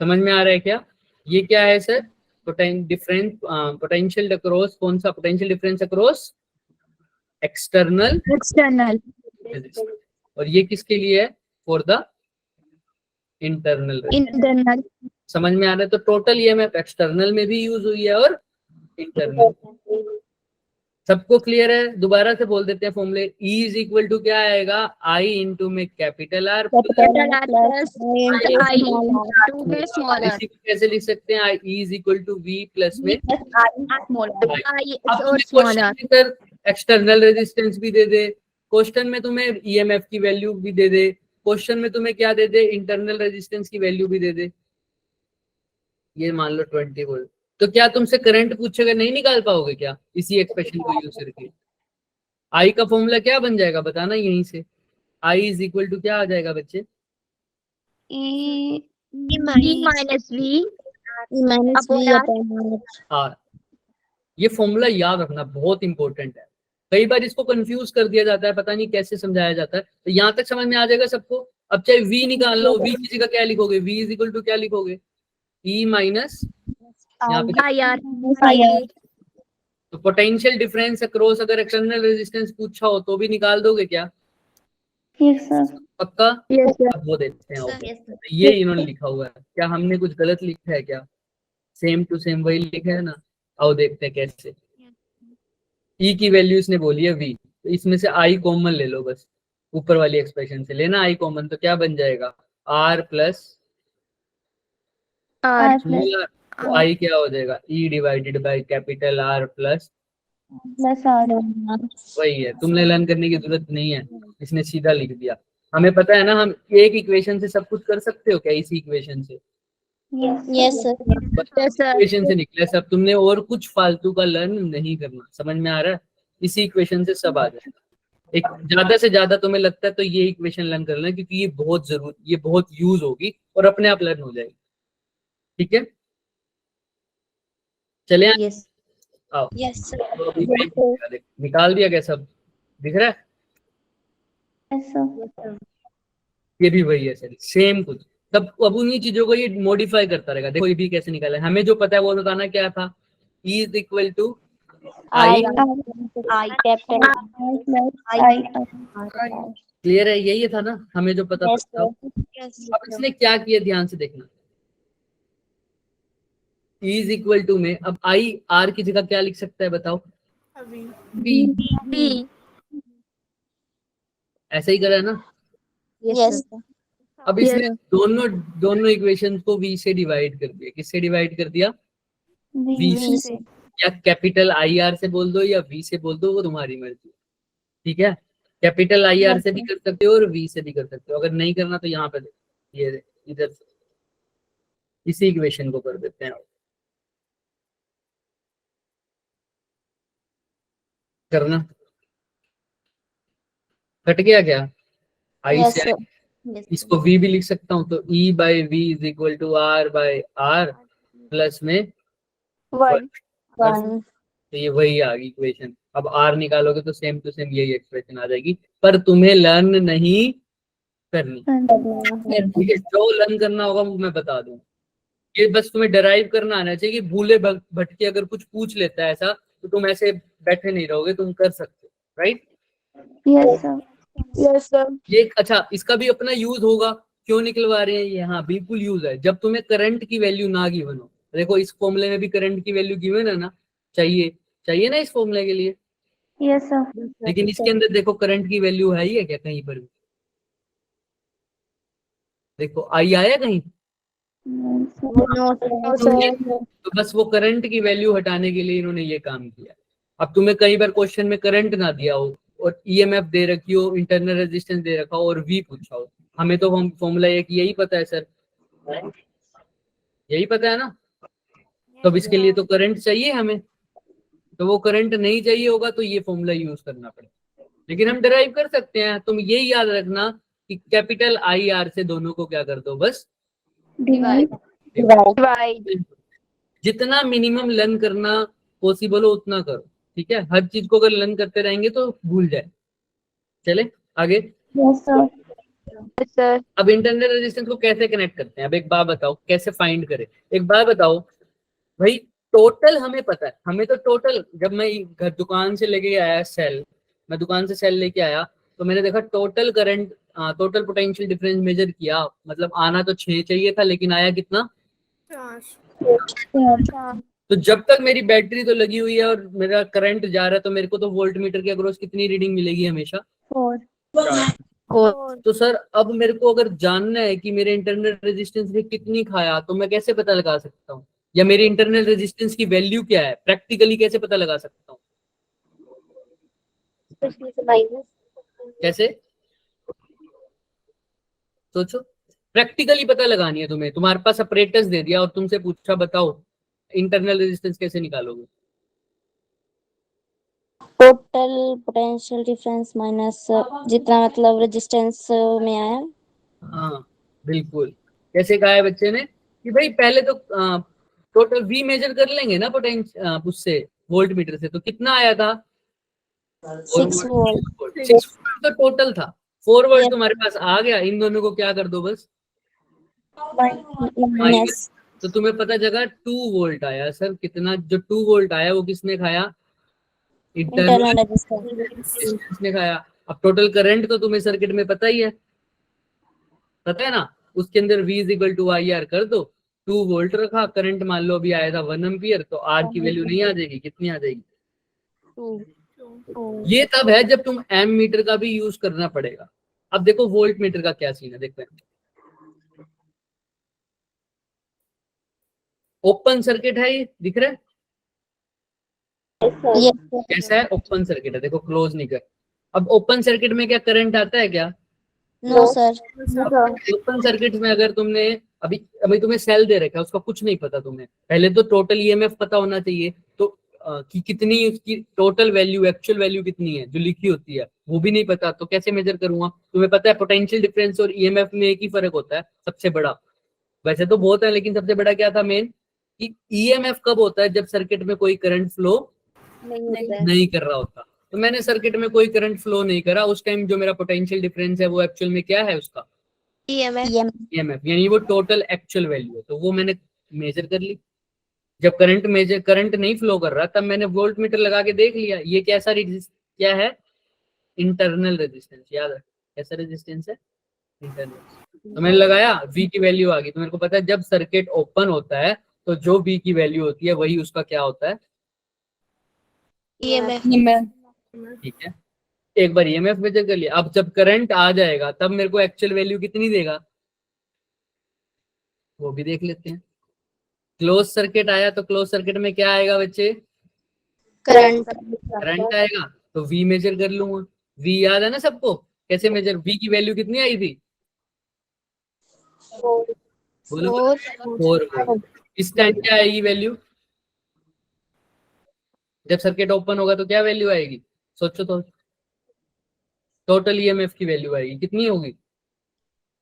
समझ में आ रहा है क्या, ये क्या है सर, पोटेंशियल अक्रॉस, कौन सा पोटेंशियल डिफरेंस अक्रॉस एक्सटर्नल, और ये किसके लिए है, फॉर द इंटरनल। समझ में आ रहा है? तो टोटल ईएमएफ एक्सटर्नल में भी यूज हुई है और इंटरनल। सबको क्लियर है? दोबारा से बोल देते हैं फॉर्मूले, E इज इक्वल टू क्या आएगा, आई इंटू में कैपिटल आर, कैसे लिख सकते हैं, E is equal to V plus में एक्सटर्नल रेजिस्टेंस भी दे दे, क्वेश्चन में तुम्हें ईएमएफ की वैल्यू भी दे दे, क्वेश्चन में तुम्हें क्या दे दे, इंटरनल रेजिस्टेंस की वैल्यू भी दे दे, ये मान लो 20 वोल्ट, तो क्या तुमसे करंट पूछेगा, नहीं निकाल पाओगे क्या इसी एक्सप्रेशन को यूज करके? आई का फॉर्मूला क्या बन जाएगा बताना यहीं से, आई इज इक्वल टू क्या आ जाएगा बच्चे? E minus V upon R. R. ये फॉर्मूला याद रखना बहुत इंपॉर्टेंट है, कई बार इसको कंफ्यूज कर दिया जाता है, पता नहीं कैसे समझाया जाता है। तो यहाँ तक समझ में आ जाएगा सबको? अब चाहे v निकालना हो, v की जगह क्या लिखोगे, v इज इक्वल टू क्या लिखोगे, e माइनस यहाँ पे IR. तो पोटेंशियल डिफरेंस अक्रॉस अगर एक्सटर्नल रेजिस्टेंस पूछा हो तो भी निकाल दोगे क्या? Yes, sir. पक्का? Yes, sir. अब वो देखते हैं ओके। तो ये इन्होंने लिखा हुआ है, क्या हमने कुछ गलत लिखा है क्या? सेम टू सेम वही लिखा है ना, आओ देखते हैं कैसे। ई की वैल्यू इसने बोली है v, तो इसमें से आई कॉमन ले लो बस, ऊपर वाली एक्सप्रेशन से लेना आई कॉमन, तो क्या बन जाएगा, r प्लस R. तो आई क्या हो जाएगा, e divided by capital R plus Plus R. वही है, तुमने लर्न करने की जरूरत नहीं है, इसने सीधा लिख दिया। हमें पता है ना, हम एक इक्वेशन से सब कुछ कर सकते हो क्या, इसी इक्वेशन से? yes sir Yes, sir. Equation से निकले सब, तुमने और कुछ फालतू का लर्न नहीं करना, समझ में आ रहा है? इसी इक्वेशन से सब आ जाएगा। एक ज्यादा से ज्यादा तुम्हें लगता है तो ये इक्वेशन लर्न कर लेना, क्योंकि ये बहुत जरूर, ये बहुत यूज होगी और अपने आप लर्न हो जाएगी। ठीक है, चले आए? yes आओ yes sir तो अभी निकाल दिया क्या सब, दिख रहा है? Yes, sir. ये भी वही है सर, सेम कुछ। तब अब उन्हीं चीजों को ये मॉडिफाई करता रहेगा। देखो ये भी कैसे निकाला है, हमें जो पता है वो बताना क्या था, E is equal to I. I capital clear है, यही था ना हमें जो पता yes था। yes अब इसने क्या किया ध्यान से देखना, E इज इक्वल टू में अब आई आर की जगह क्या लिख सकता है बताओ, B. ऐसा ही करा है ना। yes sir अब इसने Yes. दोनों इक्वेशन को V से डिवाइड कर दिया, किससे डिवाइड कर दिया, V से। या कैपिटल आई आर से बोल दो या V से बोल दो, वो तुम्हारी मर्जी। ठीक है, कैपिटल आई आर से भी कर सकते हो और V से भी कर सकते हो, अगर नहीं करना तो यहाँ पे ये इधर से इसी इक्वेशन को कर देते हैं। करना कट गया क्या, आई yes से sir आई, इसको V भी लिख सकता हूँ, तो E by V is equal to R by R plus में 1 तो ये वही आ गई इक्वेशन। अब R निकालोगे तो सेम टू सेम यही एक्सप्रेशन आ जाएगी, पर तुम्हें लर्न नहीं करनी। ठीक है, जो लर्न करना होगा वो मैं बता दूं, ये बस तुम्हें डराइव करना आना चाहिए कि भूले भटके अगर कुछ पूछ लेता है ऐसा, तो तुम ऐसे बैठे नहीं रहोगे, तुम कर सकते हो। Right, Yes, sir. Yes, sir. ये अच्छा, इसका भी अपना यूज होगा। क्यों निकलवा रहे हैं ये, हाँ बिल्कुल यूज है। जब तुम्हें करंट की वैल्यू ना गिवन हो, देखो इस फॉर्मूले में भी करंट की वैल्यू गिवन है ना, चाहिए ना इस फॉर्मूले के लिए, Yes, sir. लेकिन इसके अंदर देखो करंट की वैल्यू है ही है क्या कहीं पर भी, देखो आई आया कहीं, no sir तो बस वो करंट की वैल्यू हटाने के लिए इन्होंने ये काम किया। अब तुम्हें कई बार क्वेश्चन में करंट ना दिया हो और ईएमएफ दे रखी हो, इंटरनल रेजिस्टेंस दे रखा हो और वी पूछा हो, हमें तो हम फॉर्मूला एक यही पता है सर, यही पता है ना, तो अब इसके लिए तो करंट चाहिए हमें, तो वो करंट नहीं चाहिए होगा तो ये फॉर्मूला यूज करना पड़ेगा, लेकिन हम डिराइव कर सकते हैं। तुम यही याद रखना कि कैपिटल आई आर से दोनों को क्या कर दो, बस Divide. Divide. जितना मिनिमम लर्न करना पॉसिबल हो उतना करो। ठीक है, हर चीज को अगर लर्न करते रहेंगे तो भूल जाए। चले आगे। Yes, sir. Yes, sir. अब इंटरनल रेजिस्टेंस को कैसे कनेक्ट करते हैं, अब एक बात बताओ कैसे फाइंड करें, एक बात बताओ भाई, टोटल हमें पता है, हमें तो टोटल, जब मैं घर दुकान से लेके आया सेल, मैं दुकान से सेल लेके आया तो मैंने देखा total current, total potential difference measure किया, मतलब आना तो 6 चाहिए था लेकिन आया कितना, तो जब तक मेरी बैटरी तो लगी हुई है और मेरा करंट जा रहा है तो मेरे को तो वोल्ट मीटर के अक्रॉस कितनी रीडिंग मिलेगी हमेशा, 4. तो सर अब मेरे को अगर जानना है कि मेरे इंटरनल रेजिस्टेंस ने कितनी खाया तो मैं कैसे पता लगा सकता हूँ, या मेरी इंटरनल रेजिस्टेंस की वैल्यू क्या है, प्रैक्टिकली कैसे पता लगा सकता हूँ, कैसे? सोचो, प्रैक्टिकली पता लगानी है तुम्हें। तुम्हारे पास अपरेटस दे दिया और तुमसे पूछा बताओ इंटरनल रेजिस्टेंस कैसे निकालोगे? टोटल पोटेंशियल डिफरेंस माइनस जितना मतलब रेजिस्टेंस में आया। हाँ बिल्कुल। कैसे कहा है बच्चे ने कि भाई पहले तो टोटल V मेजर कर लेंगे ना पोटेंशियल उससे, वोल्ट मीटर से, तो कितना आया था? 6 वोल्ट। 6 वोल्ट तो टोटल था। 4 वोल्ट Yes. तुम्हारे पास आ गया, इन दोनों को क्या कर दो बस माइनस माइनस। तो तुम्हें पता जगह 2 वोल्ट आया। सर कितना, जो 2 वोल्ट आया वो किसने खाया? Internal internal resistance. रेजिस्टेंस ने खाया। अब टोटल करंट तो तुम्हें सर्किट में पता ही है, पता है ना, उसके अंदर V is equal to I R कर दो। 2 वोल्ट रखा, करंट मान लो अभी आया था 1 एम्पियर, तो आर की वैल्यू नहीं आ जाएगी, कितनी आ जाएगी? 2 ये तब है जब तुम एम मीटर का भी यूज करना पड़ेगा। अब देखो वोल्ट मीटर का क्या सीन है, देखते हैं। ओपन सर्किट है, ये दिख रहा है यस कैसा है? ओपन सर्किट है, देखो क्लोज नहीं कर। अब ओपन सर्किट में क्या करंट आता है क्या? No sir. ओपन सर्किट में अगर तुमने अभी अभी तुम्हें सेल दे रखा है, उसका कुछ नहीं पता तुम्हें, पहले तो टोटल ईएमएफ पता होना चाहिए, तो कि कितनी उसकी टोटल वैल्यू, एक्चुअल वैल्यू कितनी है जो लिखी होती है, वो भी नहीं पता, तो कैसे मेजर करूंगा? तुम्हें पता है पोटेंशियल डिफरेंस और ईएमएफ में एक ही फर्क होता है, सबसे बड़ा। वैसे तो बहुत है, लेकिन सबसे बड़ा क्या था मेन, कि ईएमएफ कब होता है? जब सर्किट में कोई करंट फ्लो नहीं कर रहा होता। तो मैंने सर्किट में कोई करंट फ्लो नहीं करा उस टाइम, जो मेरा पोटेंशियल डिफरेंस है वो एक्चुअल में क्या है उसका? ईएमएफ, यानी वो टोटल एक्चुअल वैल्यू है, तो वो मैंने मेजर कर ली। जब करंट नहीं फ्लो कर रहा तब मैंने वोल्ट मीटर लगा के देख लिया ये कैसा क्या है? Internal resistance. याद है कैसा रेजिस्टेंस है? इंटरनल। तो मैंने लगाया, V की वैल्यू आ गई। तो मेरे को पता है जब सर्किट ओपन होता है तो जो V की वैल्यू होती है वही उसका क्या होता है? ठीक है, एक बार ईएमएफ मेजर कर लिया। अब जब करंट आ जाएगा तब मेरे को एक्चुअल वैल्यू कितनी देगा, वो भी देख लेते हैं। क्लोज सर्किट आया तो क्लोज सर्किट में क्या आएगा बच्चे? करंट आएगा, तो V मेजर कर लूंगा। V याद है ना सबको? कैसे मेजर? V की वैल्यू कितनी आई थी? बोलो 4 वोल्ट। इस टाइम क्या आएगी वैल्यू? जब सर्किट ओपन होगा तो क्या वैल्यू आएगी? सोचो तो, टोटल ईएमएफ की वैल्यू आएगी, कितनी होगी?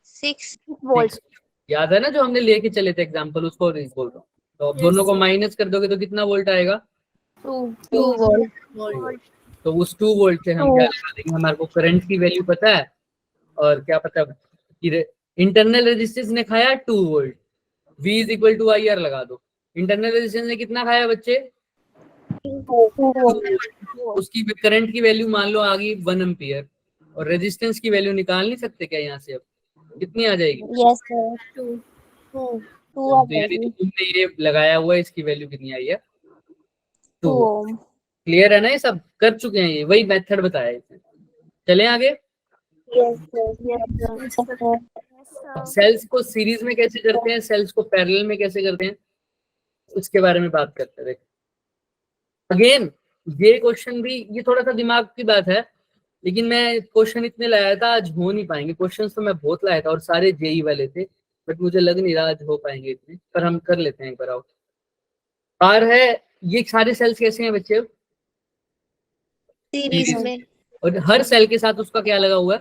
6 वोल्ट। याद है ना जो हमने लेके चले थे एग्जांपल, उसको बोल रहा हूँ। तो अब दोनों को माइनस कर दोगे तो कितना वोल्ट आएगा? 2 वोल्ट। तो उस 2 वोल्ट से हम क्या लगा देंगे? हमारे को करंट की वैल्यू पता है, और क्या पता कि इंटरनल रेजिस्टेंस ने खाया 2 volt, V is equal to I R लगा दो। इंटरनल रेजिस्टेंस ने कितना खाया बच्चे? 2 उसकी करंट की वैल्यू मान लो आ गई 1 एम्पियर, और रेजिस्टेंस की वैल्यू निकाल नहीं सकते क्या यहाँ से? अब कितनी आ जाएगी? Yes sir. 2 तो यानी तो तुमने ये लगाया हुआ है, इसकी वैल्यू कितनी आई है? 2 ओम। क्लियर है ना? ये सब कर चुके हैं, ये वही मेथड बताया है इसमें। चलें आगे। सेल्स को सीरीज में कैसे करते हैं, सेल्स को पैरेलल में कैसे करते हैं, उसके बारे में बात करते हैं। अगेन ये क्वेश्चन भी, ये थोड़ा सा दिमाग की बात है, लेकिन मैं क्वेश्चन इतने लाया था, आज हो नहीं पाएंगे। क्वेश्चन तो मैं बहुत लाया था और सारे जेई वाले थे, बट मुझे लग नहीं रहा आज हो पाएंगे इतने, पर हम कर लेते हैं एक बार। आओ, आर है, ये सारे सेल्स कैसे हैं बच्चे? सीरीज में। और हर सेल के साथ उसका क्या लगा हुआ है?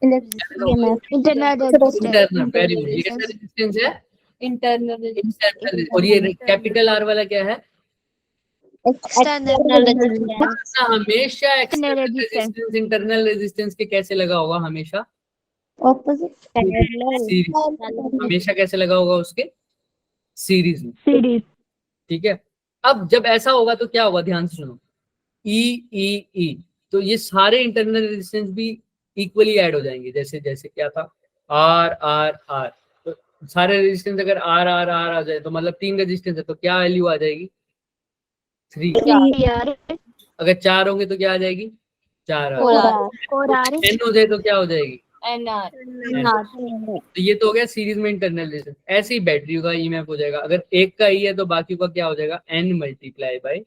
Internal internal. Very good. ये कैसा रेजिस्टेंस है? इंटरनल। और ये कैपिटल आर वाला क्या है? External resistance. हमेशा एक्सटर्नल रेजिस्टेंस इंटरनल रेजिस्टेंस के कैसे लगा होगा? हमेशा ऑपोजिट सीरीज। हमेशा कैसे लगा होगा उसके? सीरीज में। ठीक है। अब जब ऐसा होगा तो क्या होगा? ध्यान से सुनो, ई, तो ये सारे इंटरनल रेजिस्टेंस भी इक्वली ऐड हो जाएंगे। जैसे जैसे क्या था, आर, तो सारे रेजिस्टेंस अगर आर आ जाए तो मतलब 3 रेजिस्टेंस है, तो क्या वैल्यू आ जाएगी? 3। अगर 4 होंगे तो क्या आ जाएगी? 4 एन हो जाए तो क्या हो जाएगी? तो ये तो हो गया सीरीज में इंटरनल रेजिस्टेंस। ऐसे ही बैटरी का ईएमएफ हो जाएगा, अगर एक का ई है तो बाकी का क्या हो जाएगा? N multiply by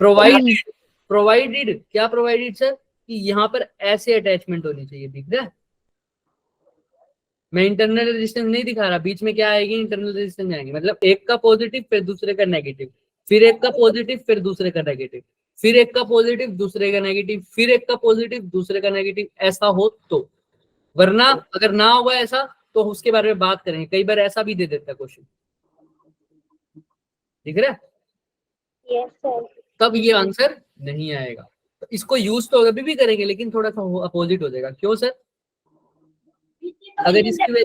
provided. क्या प्रोवाइडेड सर? कि यहाँ पर ऐसे अटैचमेंट होनी चाहिए, दिख रहा है? मैं इंटरनल रेजिस्टेंस नहीं दिखा रहा, बीच में क्या आएगी, इंटरनल रेजिस्टेंस आएंगे, मतलब एक का पॉजिटिव फिर दूसरे का नेगेटिव, फिर एक का पॉजिटिव फिर दूसरे का नेगेटिव, फिर एक का पॉजिटिव दूसरे का नेगेटिव, फिर एक का पॉजिटिव दूसरे का नेगेटिव, ऐसा हो तो। वरना अगर ना हुआ ऐसा तो उसके बारे में बात करेंगे, कई बार ऐसा भी दे देता है क्वेश्चन, दिख रहा है? Yes, sir. तब ये आंसर नहीं आएगा। तो इसको यूज तो अभी भी करेंगे लेकिन थोड़ा सा अपोजिट हो जाएगा। क्यों सर? अगर इसकी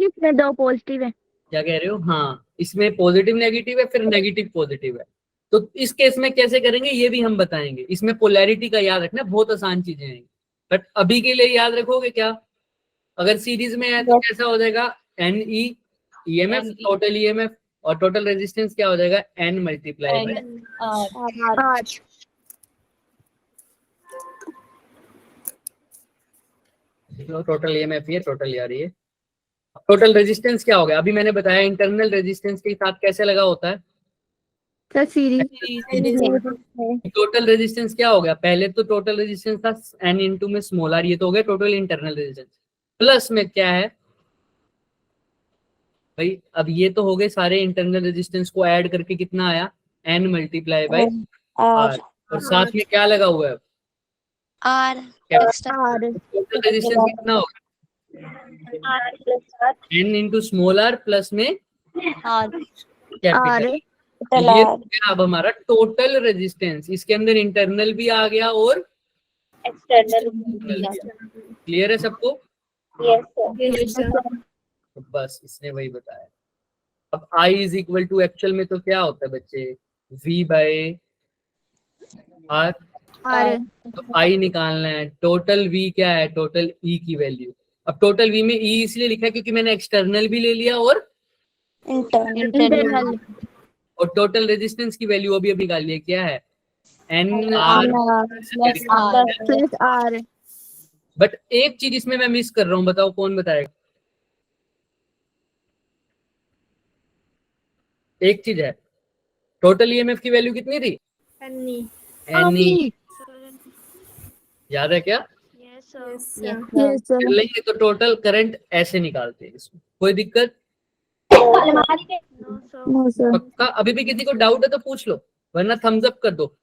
इसमें दो पॉजिटिव है। क्या कह रहे हो? हाँ, इसमें पॉजिटिव नेगेटिव है, फिर नेगेटिव पॉजिटिव है, तो इस केस में कैसे करेंगे ये भी हम बताएंगे। इसमें पोलैरिटी का याद रखना, बहुत आसान चीजें हैं, बट अभी के लिए याद रखोगे क्या? अगर सीरीज में है तो कैसा हो जाएगा, N E EMF, total EMF, और टोटल रेजिस्टेंस क्या हो जाएगा, N multiply by total EMF, ये टोटल आ रही है। टोटल रेजिस्टेंस क्या हो गया, अभी मैंने बताया इंटरनल रेजिस्टेंस के साथ कैसे लगा होता है। सर सीरीज टोटल रेजिस्टेंस क्या हो गया, पहले तो टोटल रेजिस्टेंस था एन इंटू में स्मॉल आर, ये तो हो गया टोटल इंटरनल रेजिस्टेंस, प्लस में क्या है भाई, अब ये तो हो गए सारे इंटरनल रेजिस्टेंस को ऐड करके कितना आया, एन मल्टीप्लाई बाय आर, और साथ में क्या लगा हुआ है, R. टोटल रेजिस्टेंस कितना होगा, N into small R plus में कैपिटल। ये हो गया अब हमारा टोटल रेजिस्टेंस, इसके अंदर इंटरनल भी आ गया और External. क्लियर है सबको? Yes, sir. तो बस इसने वही बताया। अब I is equal to actual में तो क्या होता है बच्चे, V बाय R, तो I निकालना है, टोटल V क्या है, टोटल E की वैल्यू। अब टोटल V में E इसलिए लिखा है क्योंकि मैंने एक्सटर्नल भी ले लिया और Internal. और टोटल रेजिस्टेंस की वैल्यू अभी अभी निकाल लिया, क्या है, N R plus R. But एक चीज इसमें मैं मिस कर रहा हूँ, बताओ कौन बताएगा? एक चीज है, टोटल ईएमएफ की वैल्यू कितनी थी, एन, याद है क्या? कर लेंगे तो टोटल करंट ऐसे निकालते हैं, इसमें कोई दिक्कत? No sir. पक्का? अभी भी किसी को डाउट है तो पूछ लो, वरना थम्स अप कर दो,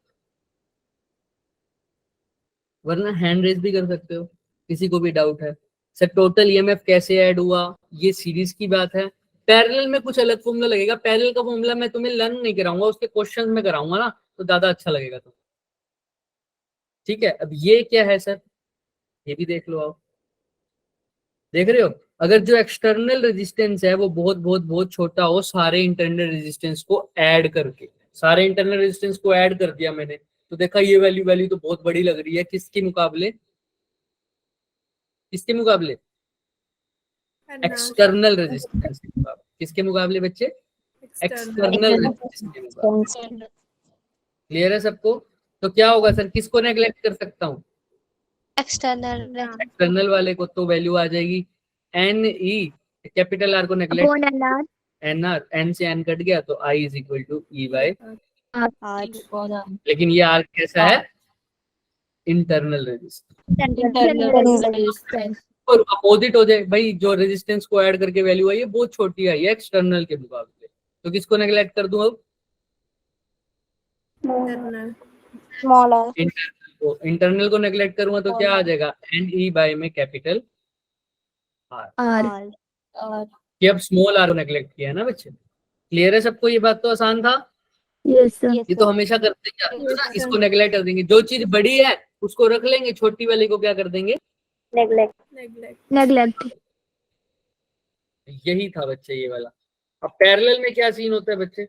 वरना हैंड रेज भी कर सकते हो किसी को भी डाउट है। सर टोटल ईएमएफ कैसे ऐड हुआ, ये सीरीज की बात है, पैरेलल में कुछ अलग फॉर्मूला लगेगा, पैरेलल का फॉर्मूला मैं तुम्हें लर्न नहीं कराऊंगा, उसके क्वेश्चन में कराऊंगा ना, तो ज्यादा अच्छा लगेगा तुम्हें, ठीक है? अब ये क्या है सर, ये भी देख लो आप, देख रहे हो? अगर जो एक्सटर्नल रेजिस्टेंस है वो बहुत बहुत बहुत छोटा हो, सारे इंटरनल रेजिस्टेंस को ऐड करके, सारे इंटरनल रेजिस्टेंस को ऐड कर दिया मैंने, तो देखा ये वैल्यू तो बहुत बड़ी लग रही है, किसके मुकाबले, किसके मुकाबले, एक्सटर्नल रेजिस्टेंस के मुकाबले। किसके मुकाबले बच्चे? एक्सटर्नल रेजिस्टेंस के मुकाबले। क्लियर है सबको? तो क्या होगा सर, किसको नेग्लेक्ट कर सकता हूँ, External. एक्सटर्नल वाले को, तो वैल्यू आ जाएगी एन ई, कैपिटल आर को नेग्लेक्ट, एन आर, एन से एन कट गया तो I is equal to E by, लेकिन ये आर कैसा है, इंटरनल रेजिस्टेंस, और अपोजिट हो जाए भाई, जो रेजिस्टेंस को ऐड करके वैल्यू आई है बहुत छोटी आई है एक्सटर्नल के मुकाबले, तो किसको नेग्लेक्ट कर दूं अब, Smaller. इंटरनल को नेग्लेक्ट करूंगा तो क्या आ जाएगा, एन ई बाय में कैपिटल आर, ये अब स्मॉल आर को नेग्लेक्ट किया है ना बच्चे। क्लियर है सबको? ये बात तो आसान था, यस सर। ये तो हमेशा करते हैं ना, इसको नेग्लेक्ट कर देंगे, जो चीज बड़ी है उसको रख लेंगे, छोटी वाले को क्या कर देंगे, नेग्लेक्ट। यही था बच्चे ये वाला। अब पैरेलल में क्या सीन होता है बच्चे,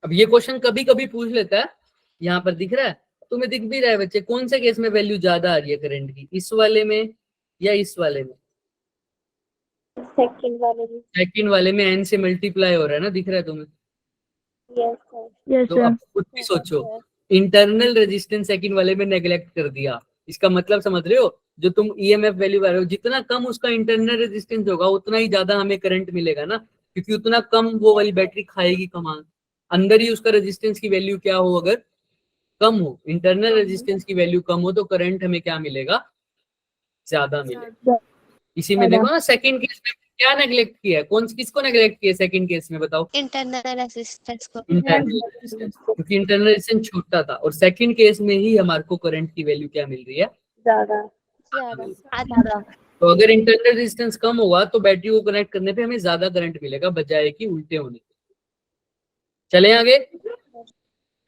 अब ये क्वेश्चन कभी कभी पूछ लेता है, यहाँ पर दिख रहा है तुम्हें, दिख भी रहा है बच्चे, कौन से केस में वैल्यू ज्यादा आ रही है करंट की, इस वाले में या इस वाले में, सेकंड वाले में एन से मल्टीप्लाई हो रहा है ना, दिख रहा है तुम्हें? यस तो सर। अब खुद भी सोचो, इंटरनल रेजिस्टेंस सेकंड वाले में नेग्लेक्ट कर दिया, इसका मतलब समझ रहे हो, जो तुम ईएमएफ वैल्यू आ रहे हो, जितना कम उसका इंटरनल रेजिस्टेंस होगा उतना ही ज्यादा हमें करंट मिलेगा ना, क्योंकि उतना कम वो वाली बैटरी खाएगी कमाल, अंदर ही उसका रेजिस्टेंस की वैल्यू क्या हो, अगर कम हो, इंटरनल रेजिस्टेंस की वैल्यू कम हो तो करंट हमें क्या मिलेगा, ज्यादा मिलेगा। इसी में देखो ना सेकंड केस में क्या नेग्लेक्ट किया है, कौन किसको नेग्लेक्ट किया सेकंड केस में बताओ, इंटरनल रेजिस्टेंस को। इंटरनल रेजिस्टेंस, क्योंकि इंटरनल रेजिस्टेंस छोटा था और सेकंड केस में ही हमारे को करंट की वैल्यू क्या मिल रही है, ज्यादा ज्यादा। तो अगर इंटरनल रेजिस्टेंस कम होगा तो बैटरी को कनेक्ट करने पे हमें ज्यादा करंट मिलेगा बजाय कि उल्टे होने के। चले आगे।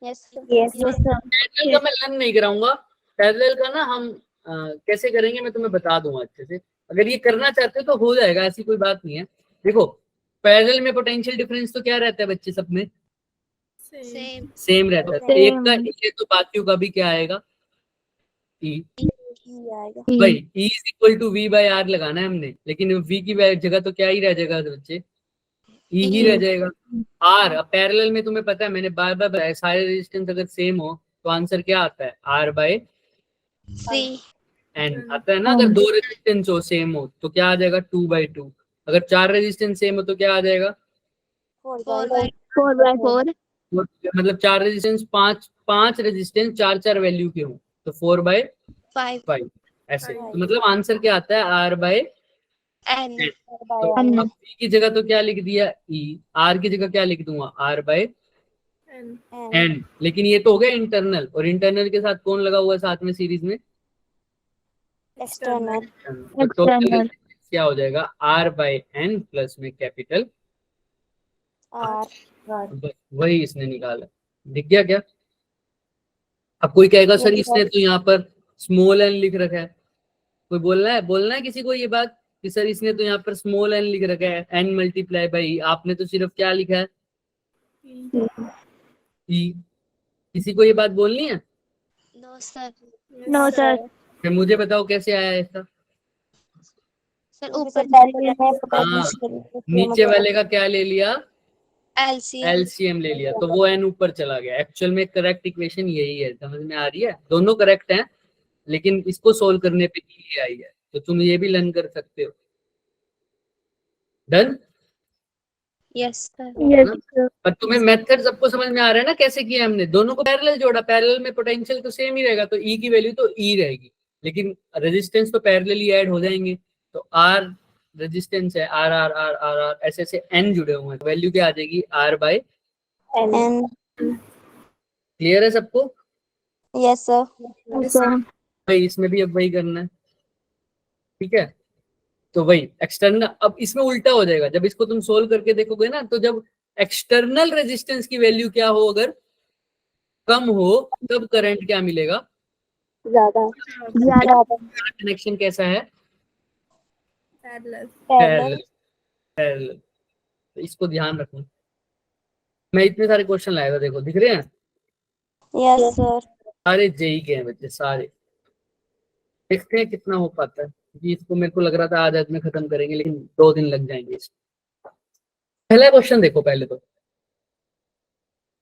यस पैरेलल का मैं लर्न नहीं कराऊंगा, पैरेलल का ना हम कैसे करेंगे मैं तुम्हें बता दूंगा अच्छे से, अगर ये करना चाहते हो तो हो जाएगा, ऐसी कोई बात नहीं है। देखो पैरेलल में पोटेंशियल डिफरेंस तो क्या रहता है बच्चे सब में, सेम सेम रहता है, तो एक का E है तो बाकियों का भी क्या आएगा, E। आएगा। भाई E is equal to V by R लगाना है हमने, लेकिन V की जगह तो क्या ही रह जाएगा बच्चे, E ही रह जाएगा। R अब पैरेलल में तुम्हें पता है, मैंने बार बार बताया, सारे रेजिस्टेंस अगर सेम हो तो आंसर क्या आता है, R बाय सी N आता है ना। अगर दो रेजिस्टेंस हो सेम हो तो क्या आ जाएगा, 2/2। अगर चार रेजिस्टेंस सेम हो तो क्या आ जाएगा, 4/4 मतलब चार रेजिस्टेंस पांच रेजिस्टेंस चार चार वैल्यू के हो तो 4/5 5 ऐसे, तो मतलब आंसर क्या आता है, R बाय एन तो अब V की जगह तो क्या लिख दिया E, R की जगह क्या लिख दूंगा, R बाय N। लेकिन ये तो हो गया इंटरनल, और इंटरनल के साथ कौन लगा हुआ है साथ में सीरीज में, एक्सटर्नल तो टोटल क्या हो जाएगा, R बाय N प्लस में कैपिटल आर बस वही इसने निकाला, दिख गया क्या। अब कोई कहेगा सर इसने तो यहाँ पर स्मॉल एन लिख रखा है, कोई बोलना है किसी को ये बात कि सर इसने तो यहाँ पर स्मॉल एन लिख रखा है, N मल्टीप्लाई बाई, आपने तो सिर्फ क्या लिखा है, E। किसी को ये बात बोलनी है, नो सर नो सर फिर मुझे बताओ कैसे आया ऐसा। सर ऊपर हाँ नीचे वाले का क्या ले लिया, एलसीएम एलसीएम ले लिया, तो वो एन ऊपर चला गया। एक्चुअल में करेक्ट इक्वेशन यही है, समझ में आ रही है, दोनों करेक्ट हैं लेकिन इसको सोल्व करने पे ये आई है, तो तुम ये भी लर्न कर सकते हो। डन। यस सर यस पर तुम्हें मेथड सबको समझ में आ रहा है ना कैसे किया हमने, दोनों को पैरेलल जोड़ा, पैरेलल में पोटेंशियल तो सेम ही रहेगा तो E की वैल्यू तो E रहेगी, लेकिन रेजिस्टेंस तो पैरेलली ऐड हो जाएंगे, तो R रेजिस्टेंस है, R R R R R ऐसे ऐसे N जुड़े हुए हैं, वैल्यू क्या आ जाएगी, R बाय एन क्लियर है सबको। यस सर भाई इसमें भी अब वही करना है, ठीक है, तो वही एक्सटर्नल, अब इसमें उल्टा हो जाएगा, जब इसको तुम सोल्व करके देखोगे ना, तो जब एक्सटर्नल रेजिस्टेंस की वैल्यू क्या हो, अगर कम हो तब करंट क्या मिलेगा, ज्यादा कनेक्शन कैसा है, पैरेलल। पैरेलल, तो इसको ध्यान रखना। मैं इतने सारे क्वेश्चन लाया था, देखो दिख रहे हैं, यस सर सारे जेई के हैं बच्चे सारे, देखते हैं कितना हो पाता है, क्योंकि इसको मेरे को लग रहा था आज में खत्म करेंगे लेकिन 2 दिन लग जाएंगे इसको। पहला क्वेश्चन देखो, पहले तो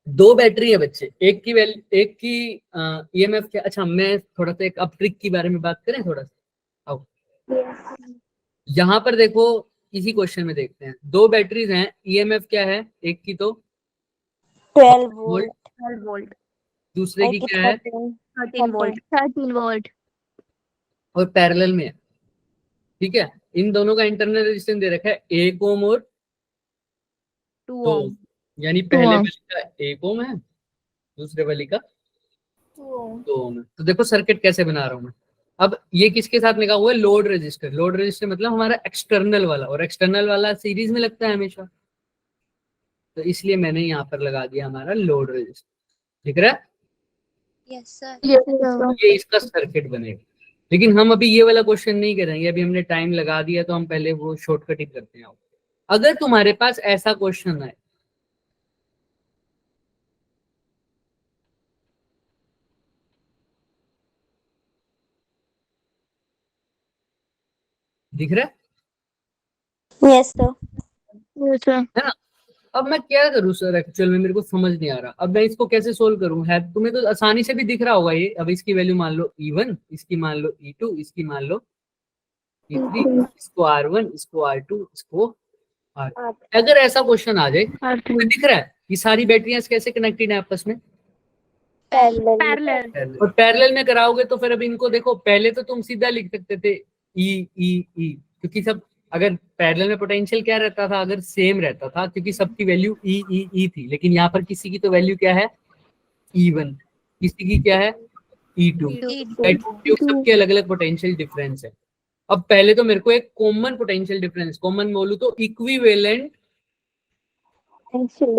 दो बैटरी है बच्चे, एक की ईएमएफ क्या, अच्छा मैं थोड़ा सा एक अब ट्रिक के बारे में बात करें थोड़ा सा, आओ यहाँ पर देखो, इसी क्वेश्चन में देखते हैं, दो बैटरीज हैं, ईएमएफ क्या है, एक की तो 12 वोल्ट, 12 वोल्ट दूसरे की क्या है 13 वोल्ट और पैरेलल में है, ठीक है। इन दोनों का इंटरनल रेजिस्टेंस दे रखा है 1 ओम और 2 2, ओम यानी पहले वाली का 1 ओम है, दूसरे वाली का 2 ओम है। तो देखो सर्किट कैसे बना रहा हूं मैं, अब ये किसके साथ लगा हुआ है, लोड रेजिस्टर, लोड रेजिस्टर मतलब हमारा एक्सटर्नल वाला, और एक्सटर्नल वाला सीरीज में लगता है हमेशा, तो इसलिए मैंने यहाँ पर लगा दिया हमारा लोड रेजिस्टर, दिख रहा है, यस सर ये इसका सर्किट बनेगा। लेकिन हम अभी ये वाला क्वेश्चन नहीं करेंगे, अभी हमने टाइम लगा दिया तो हम पहले वो शॉर्टकट ही करते हैं। अगर तुम्हारे पास ऐसा क्वेश्चन है, दिख रहा है, यस सर है ना। अब मैं क्या करूं सर, एक्चुअल में मेरे को समझ नहीं आ रहा, अब मैं इसको कैसे सोल्व करूं, है तुम्हें तो आसानी से भी दिख रहा होगा ये। अब इसकी वैल्यू मान लो E1, इसकी मान लो E2, इसकी मान लो E3, इसको R1, इसको R2, इसको R। अगर ऐसा क्वेश्चन आ जाए तो दिख रहा है ये सारी बैटरियां कैसे कनेक्टेड है आपस में, parallel. Parallel. और पैरेलल में कराओगे तो फिर अब इनको देखो, पहले तो तुम सीधा लिख सकते थे ई ई ई, क्योंकि सब अगर पैरेलल में पोटेंशियल क्या रहता था, अगर सेम रहता था, क्योंकि सबकी वैल्यू ई ई ई थी, लेकिन यहाँ पर किसी की तो वैल्यू क्या है E1, किसी की क्या है E2, सबके अलग अलग पोटेंशियल डिफरेंस है। अब पहले तो मेरे को एक कॉमन पोटेंशियल डिफरेंस, कॉमन बोलूं तो इक्विवेलेंट Potential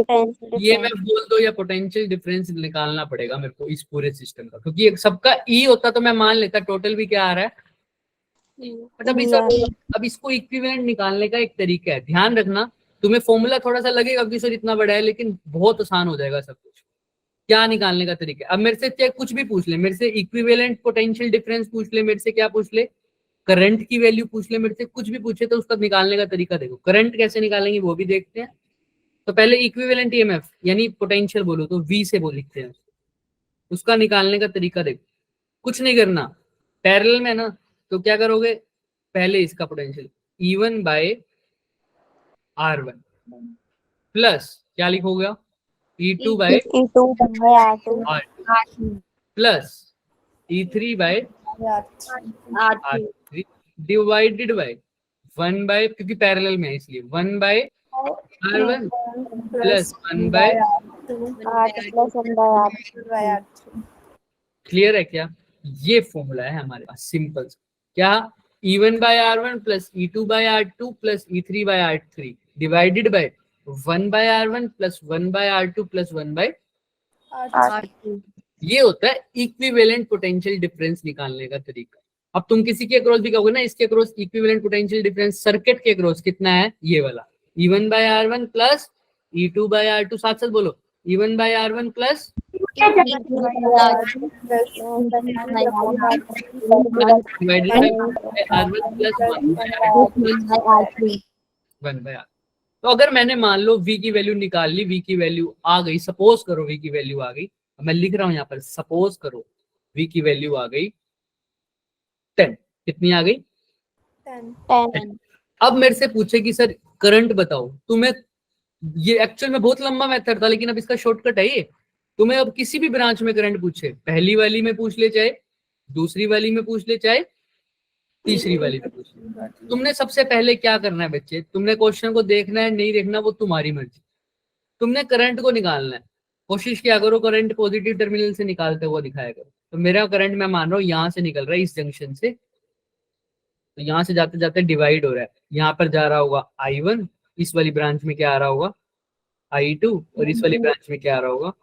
ये मैं difference. बोल दो, या पोटेंशियल डिफरेंस निकालना पड़ेगा मेरे को इस पूरे सिस्टम का, क्योंकि एक सबका ई होता तो मैं मान लेता टोटल भी क्या आ रहा है, मतलब अब इसको इक्विवेलेंट निकालने का एक तरीका है, ध्यान रखना। तुम्हें फॉर्मूला थोड़ा सा लगेगा कि सर इतना बड़ा है, लेकिन बहुत आसान हो जाएगा सब कुछ। क्या निकालने का तरीका है, अब मेरे से चाहे कुछ भी पूछ ले, मेरे से इक्विवेलेंट पोटेंशियल डिफरेंस पूछ ले, मेरे से क्या पूछ ले, करंट की वैल्यू पूछ ले, मेरे से कुछ भी पूछे तो उसका निकालने का तरीका देखो। करंट कैसे निकालेंगे वो भी देखते हैं। तो पहले इक्विवेलेंट ईएमएफ यानी पोटेंशियल बोलो तो वी से बोल लिखते हैं, उसका निकालने का तरीका देखो। कुछ नहीं करना, पैरेलल में ना, तो क्या करोगे, पहले इसका potential E1 by R1 plus क्या लिखोगे E2 by E2 by R2. R2 plus E3 by R3 divided by 1 by, क्योंकि पैरेलल में है इसलिए 1 by R1 plus 1 by R2 plus 1 by R3. Clear है क्या। ये फॉर्मूला है हमारे पास सिंपल क्या, E1 by R1 plus E2 by R2 plus E3 by R3 divided by 1 by R1 plus 1 by R2 plus 1 by, ये होता है equivalent potential difference निकालने का तरीका। अब तुम किसी के अक्रॉस भी कहोगे ना, इसके across equivalent potential difference circuit के अक्रॉस कितना है, ये वाला E1 by R1 plus E2 by R2, साथ साथ बोलो E1 by R1 plus divided by R1 plus 1 by R। तो अगर मैंने मान लो V की वैल्यू निकाल ली, V की वैल्यू आ गई, सपोज करो V की वैल्यू आ गई, मैं लिख रहा हूं यहाँ पर, सपोज करो V की वैल्यू आ गई 10, कितनी आ गई 10. अब मेरे से पूछे कि सर करंट बताओ, तुम्हें ये एक्चुअल में बहुत लंबा मेथड था, लेकिन अब इसका शॉर्टकट है ये। तुम्हें अब किसी भी ब्रांच में करंट पूछे, पहली वाली में पूछ ले, चाहे दूसरी वाली में पूछ ले, चाहे तीसरी वाली में पूछ ले, तुमने सबसे पहले क्या करना है बच्चे, तुमने क्वेश्चन को देखना है नहीं देखना वो तुम्हारी मर्जी, तुमने करंट को निकालना है। कोशिश किया करो करंट पॉजिटिव टर्मिनल से निकालते हुआ दिखाया करो। तो मेरा करंट मैं मान रहा हूँ यहाँ से निकल रहा है, इस जंक्शन से, तो यहाँ से जाते जाते डिवाइड हो रहा है, यहाँ पर जा रहा होगा I1, इस वाली ब्रांच में क्या आ रहा होगा I2, और इस वाली ब्रांच में क्या आ रहा होगा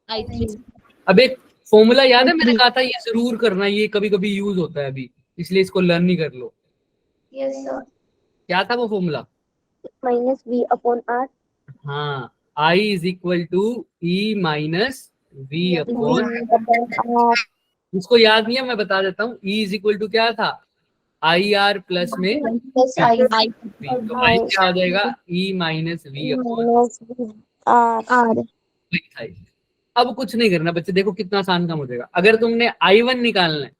I3. अब एक फॉर्मूला याद है, मैंने कहा था ये जरूर करना, ये कभी कभी यूज होता है अभी, इसलिए इसको लर्न ही कर लो। क्या था वो formula, Minus V upon R. हाँ, I is equal to E minus V upon, R. इसको याद नहीं है मैं बता देता हूँ, E इज इक्वल टू क्या था IR प्लस में Plus I. V, तो I क्या हो जाएगा E minus V upon Minus V R. अब कुछ नहीं करना बच्चे, देखो कितना आसान काम हो जाएगा। अगर तुमने I1 निकालना है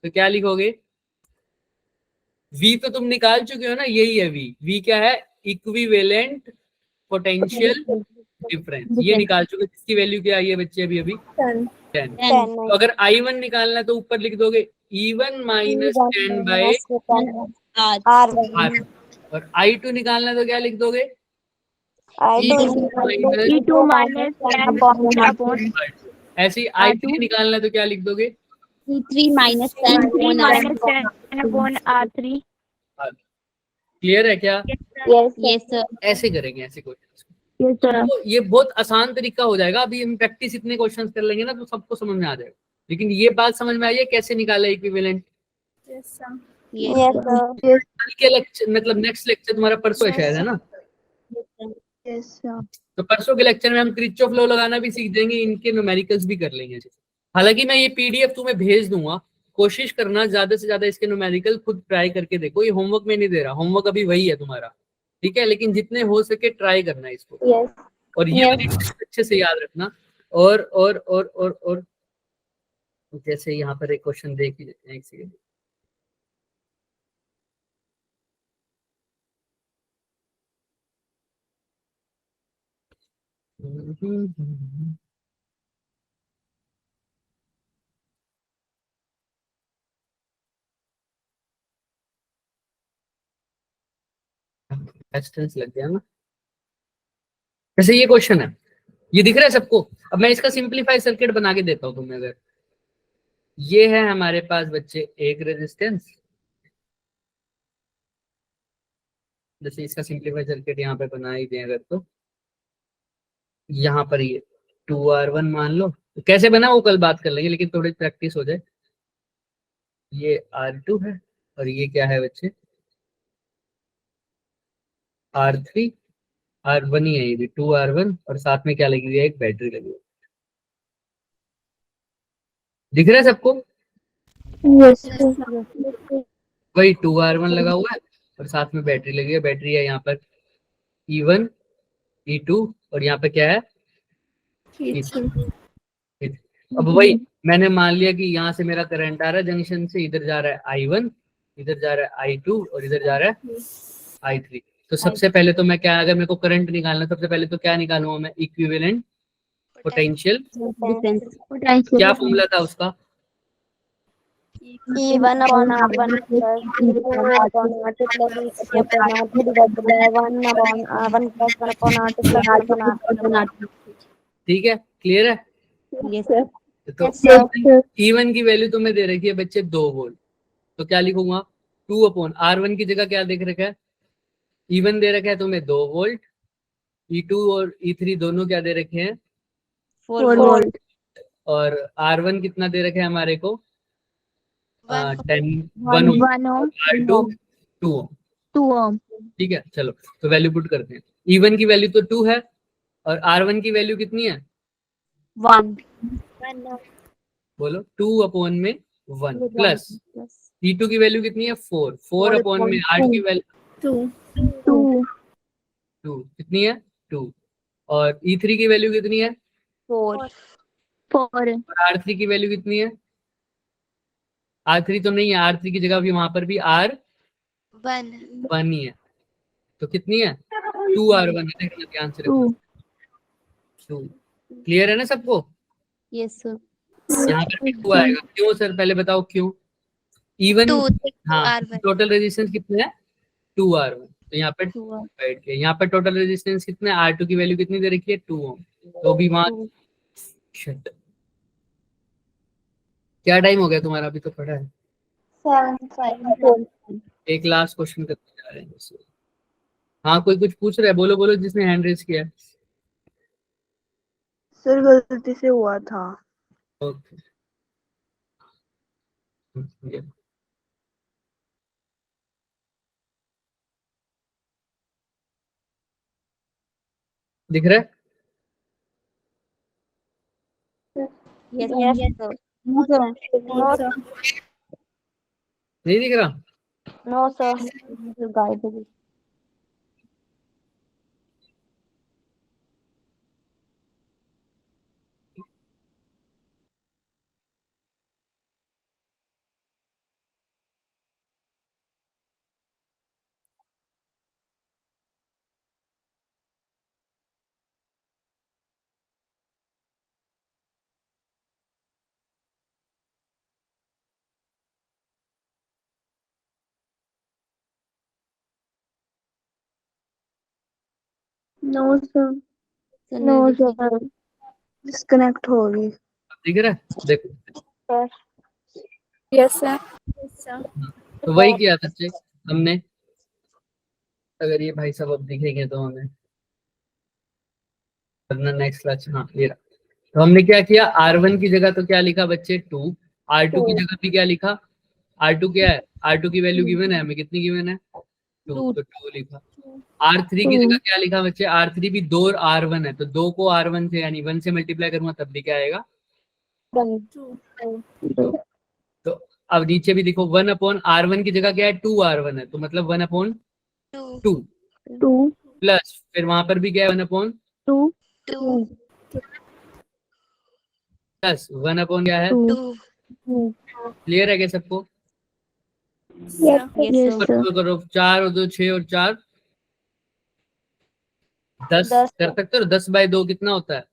तो क्या लिखोगे, V तो तुम निकाल चुके हो ना, यही है V क्या है, इक्विवेलेंट पोटेंशियल डिफरेंस, ये निकाल चुके, इसकी वैल्यू क्या आई है बच्चे अभी अभी 10। 10. तो अगर I1 निकालना है तो ऊपर लिख दोगे E1 माइनस 10 बाय R1. और I2 निकालना है तो क्या लिख दोगे E2 minus 10 upon ऐसे ही I3 निकालना है तो क्या लिख दोगे E3 minus 10 E3 upon minus R1. 10 upon R3. Clear है क्या, Yes, sir. ऐसे करेंगे ऐसे क्वेश्चन। Yes, sir. तो ये बहुत आसान तरीका हो जाएगा, अभी हम प्रैक्टिस इतने क्वेश्चंस कर लेंगे ना तो सबको समझ में आ जाएगा। लेकिन ये बात समझ में आई है कैसे निकाला इक्विवेलेंट, Yes, sir. कल के लेक्चर मतलब नेक्स्ट लेक्चर तुम्हारा परसों है शायद, है ना, तो परसों के लेक्चर में हम किरचॉफ लॉ लगाना भी सीख जाएंगे, इनके न्यूमेरिकल्स भी कर लेंगे। हालांकि मैं ये पीडीएफ तुम्हें भेज दूंगा, कोशिश करना ज्यादा से ज्यादा इसके न्यूमेरिकल खुद ट्राई करके देखो, ये होमवर्क में नहीं दे रहा, होमवर्क अभी वही है तुम्हारा, ठीक है, लेकिन जितने हो सके ट्राई करना इसको। Yes. और ये वाली ट्रिक अच्छे से याद रखना। और जैसे यहाँ पर एक क्वेश्चन देख ही लेते हैं, एक सेकंड। रेजिस्टेंस लग गया ना। जैसे ये क्वेश्चन है, ये दिख रहा है सबको। अब मैं इसका सिंपलीफाई सर्किट बना के देता हूँ तुम्हें। अगर ये है हमारे पास बच्चे एक रेजिस्टेंस, जैसे इसका सिंपलीफाई सर्किट यहाँ पे बना ही दें अगर, तो यहाँ पर ये 2R1 मान लो। तो कैसे बना वो कल बात कर लेंगे, लेकिन थोड़ी प्रैक्टिस हो जाए। ये R2 है और ये क्या है बच्चे, R3। R1 ही है ये भी, 2R1, और साथ में क्या लगी हुई है, एक बैटरी लगी हुई है। दिख रहा है सबको? Yes, वही 2R1 लगा हुआ है और साथ में बैटरी लगी है। बैटरी है यहाँ पर E1, E2, और यहाँ पे क्या है, E3। अब वही मैंने मान लिया कि यहाँ से मेरा करंट आ रहा है जंक्शन से, इधर जा रहा है I1, इधर जा रहा है I2 और इधर जा रहा है I3। तो सबसे पहले तो मैं क्या, अगर मेरे को करंट निकालना है सबसे पहले तो क्या निकालूंगा मैं, इक्विवेलेंट पोटेंशियल। डिफरेंस क्या फॉर्मूला था उसका, E1 upon R1 plus E2 upon R2 plus E3 upon R3 divided by 1 upon R1 plus 1 upon R2 plus 1 upon R3। ठीक है, क्लियर है? Yes, तो sir. E1 की वैल्यू तुम्हें दे रखी है बच्चे 2 वोल्ट, तो क्या लिखूंगा, 2 अपॉन R1 की जगह क्या देख रखा है, E1 दे रखा है तुम्हें 2 वोल्ट, E2 और E3 दोनों क्या दे रखे हैं, 4 volt। और R1 कितना दे रखे हैं हमारे को, 1 1 ohm, R2 2 ohm। 2 ohm. ठीक है, चलो तो वैल्यू पुट करते हैं। E1 की वैल्यू तो 2 है और R1 की वैल्यू कितनी है, 1 बोलो, 2 अपॉन में 1 प्लस E2 की वैल्यू कितनी है, 4, 4 अपॉन में 8 की वैल्यू 2 2 कितनी है, 2, और E3 की वैल्यू कितनी है, 4 4 और R3 की वैल्यू कितनी है, R3 तो नहीं है, R3 की जगह भी वहां पर भी R1 ही है, तो कितनी है, 2R1 है। देखना ध्यान से रखना, 2। क्लियर है ना सबको? Yes, sir। यहाँ पर भी 2 आएगा, क्यों सर, पहले बताओ क्यों। इवन हाँ, टोटल रेजिस्टेंस कितना है, 2R1, तो यहाँ पे बैठ के यहाँ पे टोटल रेजिस्टेंस कितना है, R2 की वैल्यू कितनी दे रखी है, 2 ओम। तो भी वहां Shit। क्या टाइम हो गया तुम्हारा, अभी तो पढ़ा है। 7 एक लास्ट क्वेश्चन करते जा रहे हैं बस। हाँ, कोई कुछ पूछ रहा है, बोलो बोलो, जिसने हैंड रेज किया है। सर गलती से हुआ था। ओके, दिख रहा है? Yes, sir। No, sir। नहीं दिख रहा? No, sir। This is guided। No sir, No, sir disconnect हो गई। दिख रहा है, देखो। sir। Yes sir. तो वही किया बच्चे हमने, अगर ये भाई साहब अब दिखेंगे तो हमें करना नेक्स्ट क्लास। हाँ, ये रहा। तो हमने क्या किया, R1 की जगह तो क्या लिखा बच्चे, 2, R2 की जगह भी क्या लिखा, R2 क्या है, R2 की वैल्यू गिवन है हमें, कितनी गिवन है, 2, तो 2 लिखा। R3 की जगह क्या लिखा बच्चे, R3 भी 2 और R1 है, तो 2 को R1 से यानी 1 से मल्टीप्लाई करूंगा तब भी क्या आएगा, 2। तो अब नीचे भी देखो, 1 अपॉन R1 की जगह क्या है, 2R1 है, तो मतलब 1 अपॉन 2 प्लस फिर वहां पर भी क्या है, 1 अपॉन 2 प्लस 1 अपॉन क्या है, क्लियर है क्या सबको? Yes, sir। करो 4 और 2 6 और 4 10 कर सकते हो। 10/2 कितना होता है,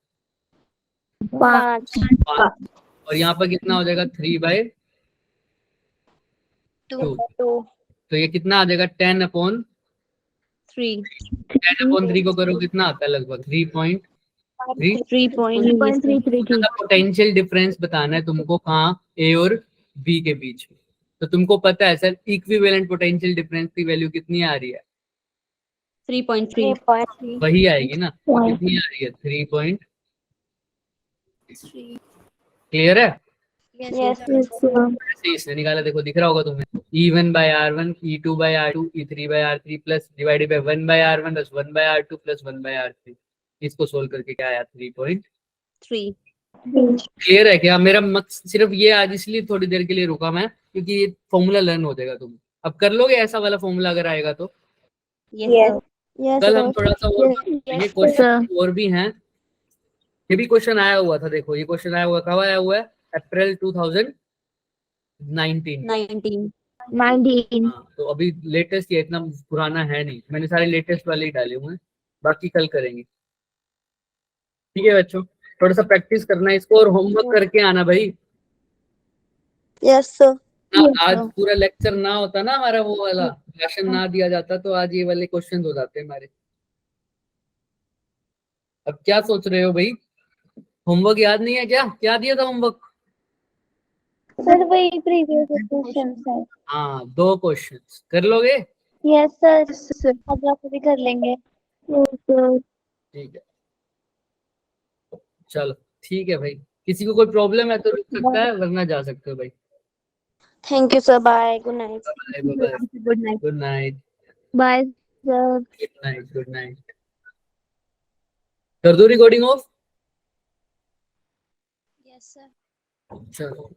5 5, और यहाँ पर कितना हो जाएगा, 3/2। तो ये कितना आ जाएगा, 10 अपॉन 3. 10/3 को करो कितना आता है लगभग 3.3. 3.333. पोटेंशियल डिफरेंस बताना है तुमको कहाँ ए और बी के बीच में. तो तुमको पता है सर इक्विवेलेंट पोटेंशियल डिफरेंस की वैल्यू कितनी आ रही है? 3.3. 3.3. वही आएगी ना. कितनी आ रही है? 3. क्लियर है? Yes. ऐसे इसने निकाला, देखो दिख रहा होगा तुम्हें. E1/R1 E2/R2 E3/R3 plus divided bye 1/R1 plus 1/R2 plus 1/R3. इसको सोल्व करके क्या आया? 3. क्लियर है क्या? मेरा मत सिर्फ ये आज इसलिए थोड़ी देर के लिए रुका मैं क्योंकि ये फॉर्मूला लर्न हो जाएगा. तुम अब कर लोगे ऐसा वाला फॉर्मूला अगर आएगा तो. Yes. Yes. कल हम थोड़ा सा और Yes. क्वेश्चन और भी हैं. ये भी क्वेश्चन आया हुआ था. देखो ये क्वेश्चन आया हुआ, कब आया हुआ है? अप्रैल 2019. 19. हाँ, तो अभी लेटेस्ट ये इतना पुराना है नहीं. मैंने सारे लेटेस्ट वाले ही डाले हुए हैं. बाकी कल करेंगे. ठीक है बच्चों, थोड़ा सा प्रैक्टिस करना है इसको और होमवर्क करके आना भाई. Yes, sir. आज पूरा लेक्चर ना होता ना हमारा, वो वाला भाषण ना दिया जाता तो आज ये वाले क्वेश्चन हो जाते हमारे. अब क्या सोच रहे हो भाई? होमवर्क याद नहीं है क्या? क्या दिया था होमवर्क? सर वही प्रीवियस क्वेश्चंस है. हाँ 2 क्वेश्चंस कर लोगे? यस सर, अब आप भी कर लेंगे. ठीक है चलो. ठीक है भाई, किसी को कोई प्रॉब्लम है तो रुक सकता है वरना जा सकते हो भाई. Thank you, sir. Bye. Good night. Bye bye. Good night. Good night. Bye, sir. Good night. Good night. कर दो रिकॉर्डिंग ऑफ. Yes, sir. चलो.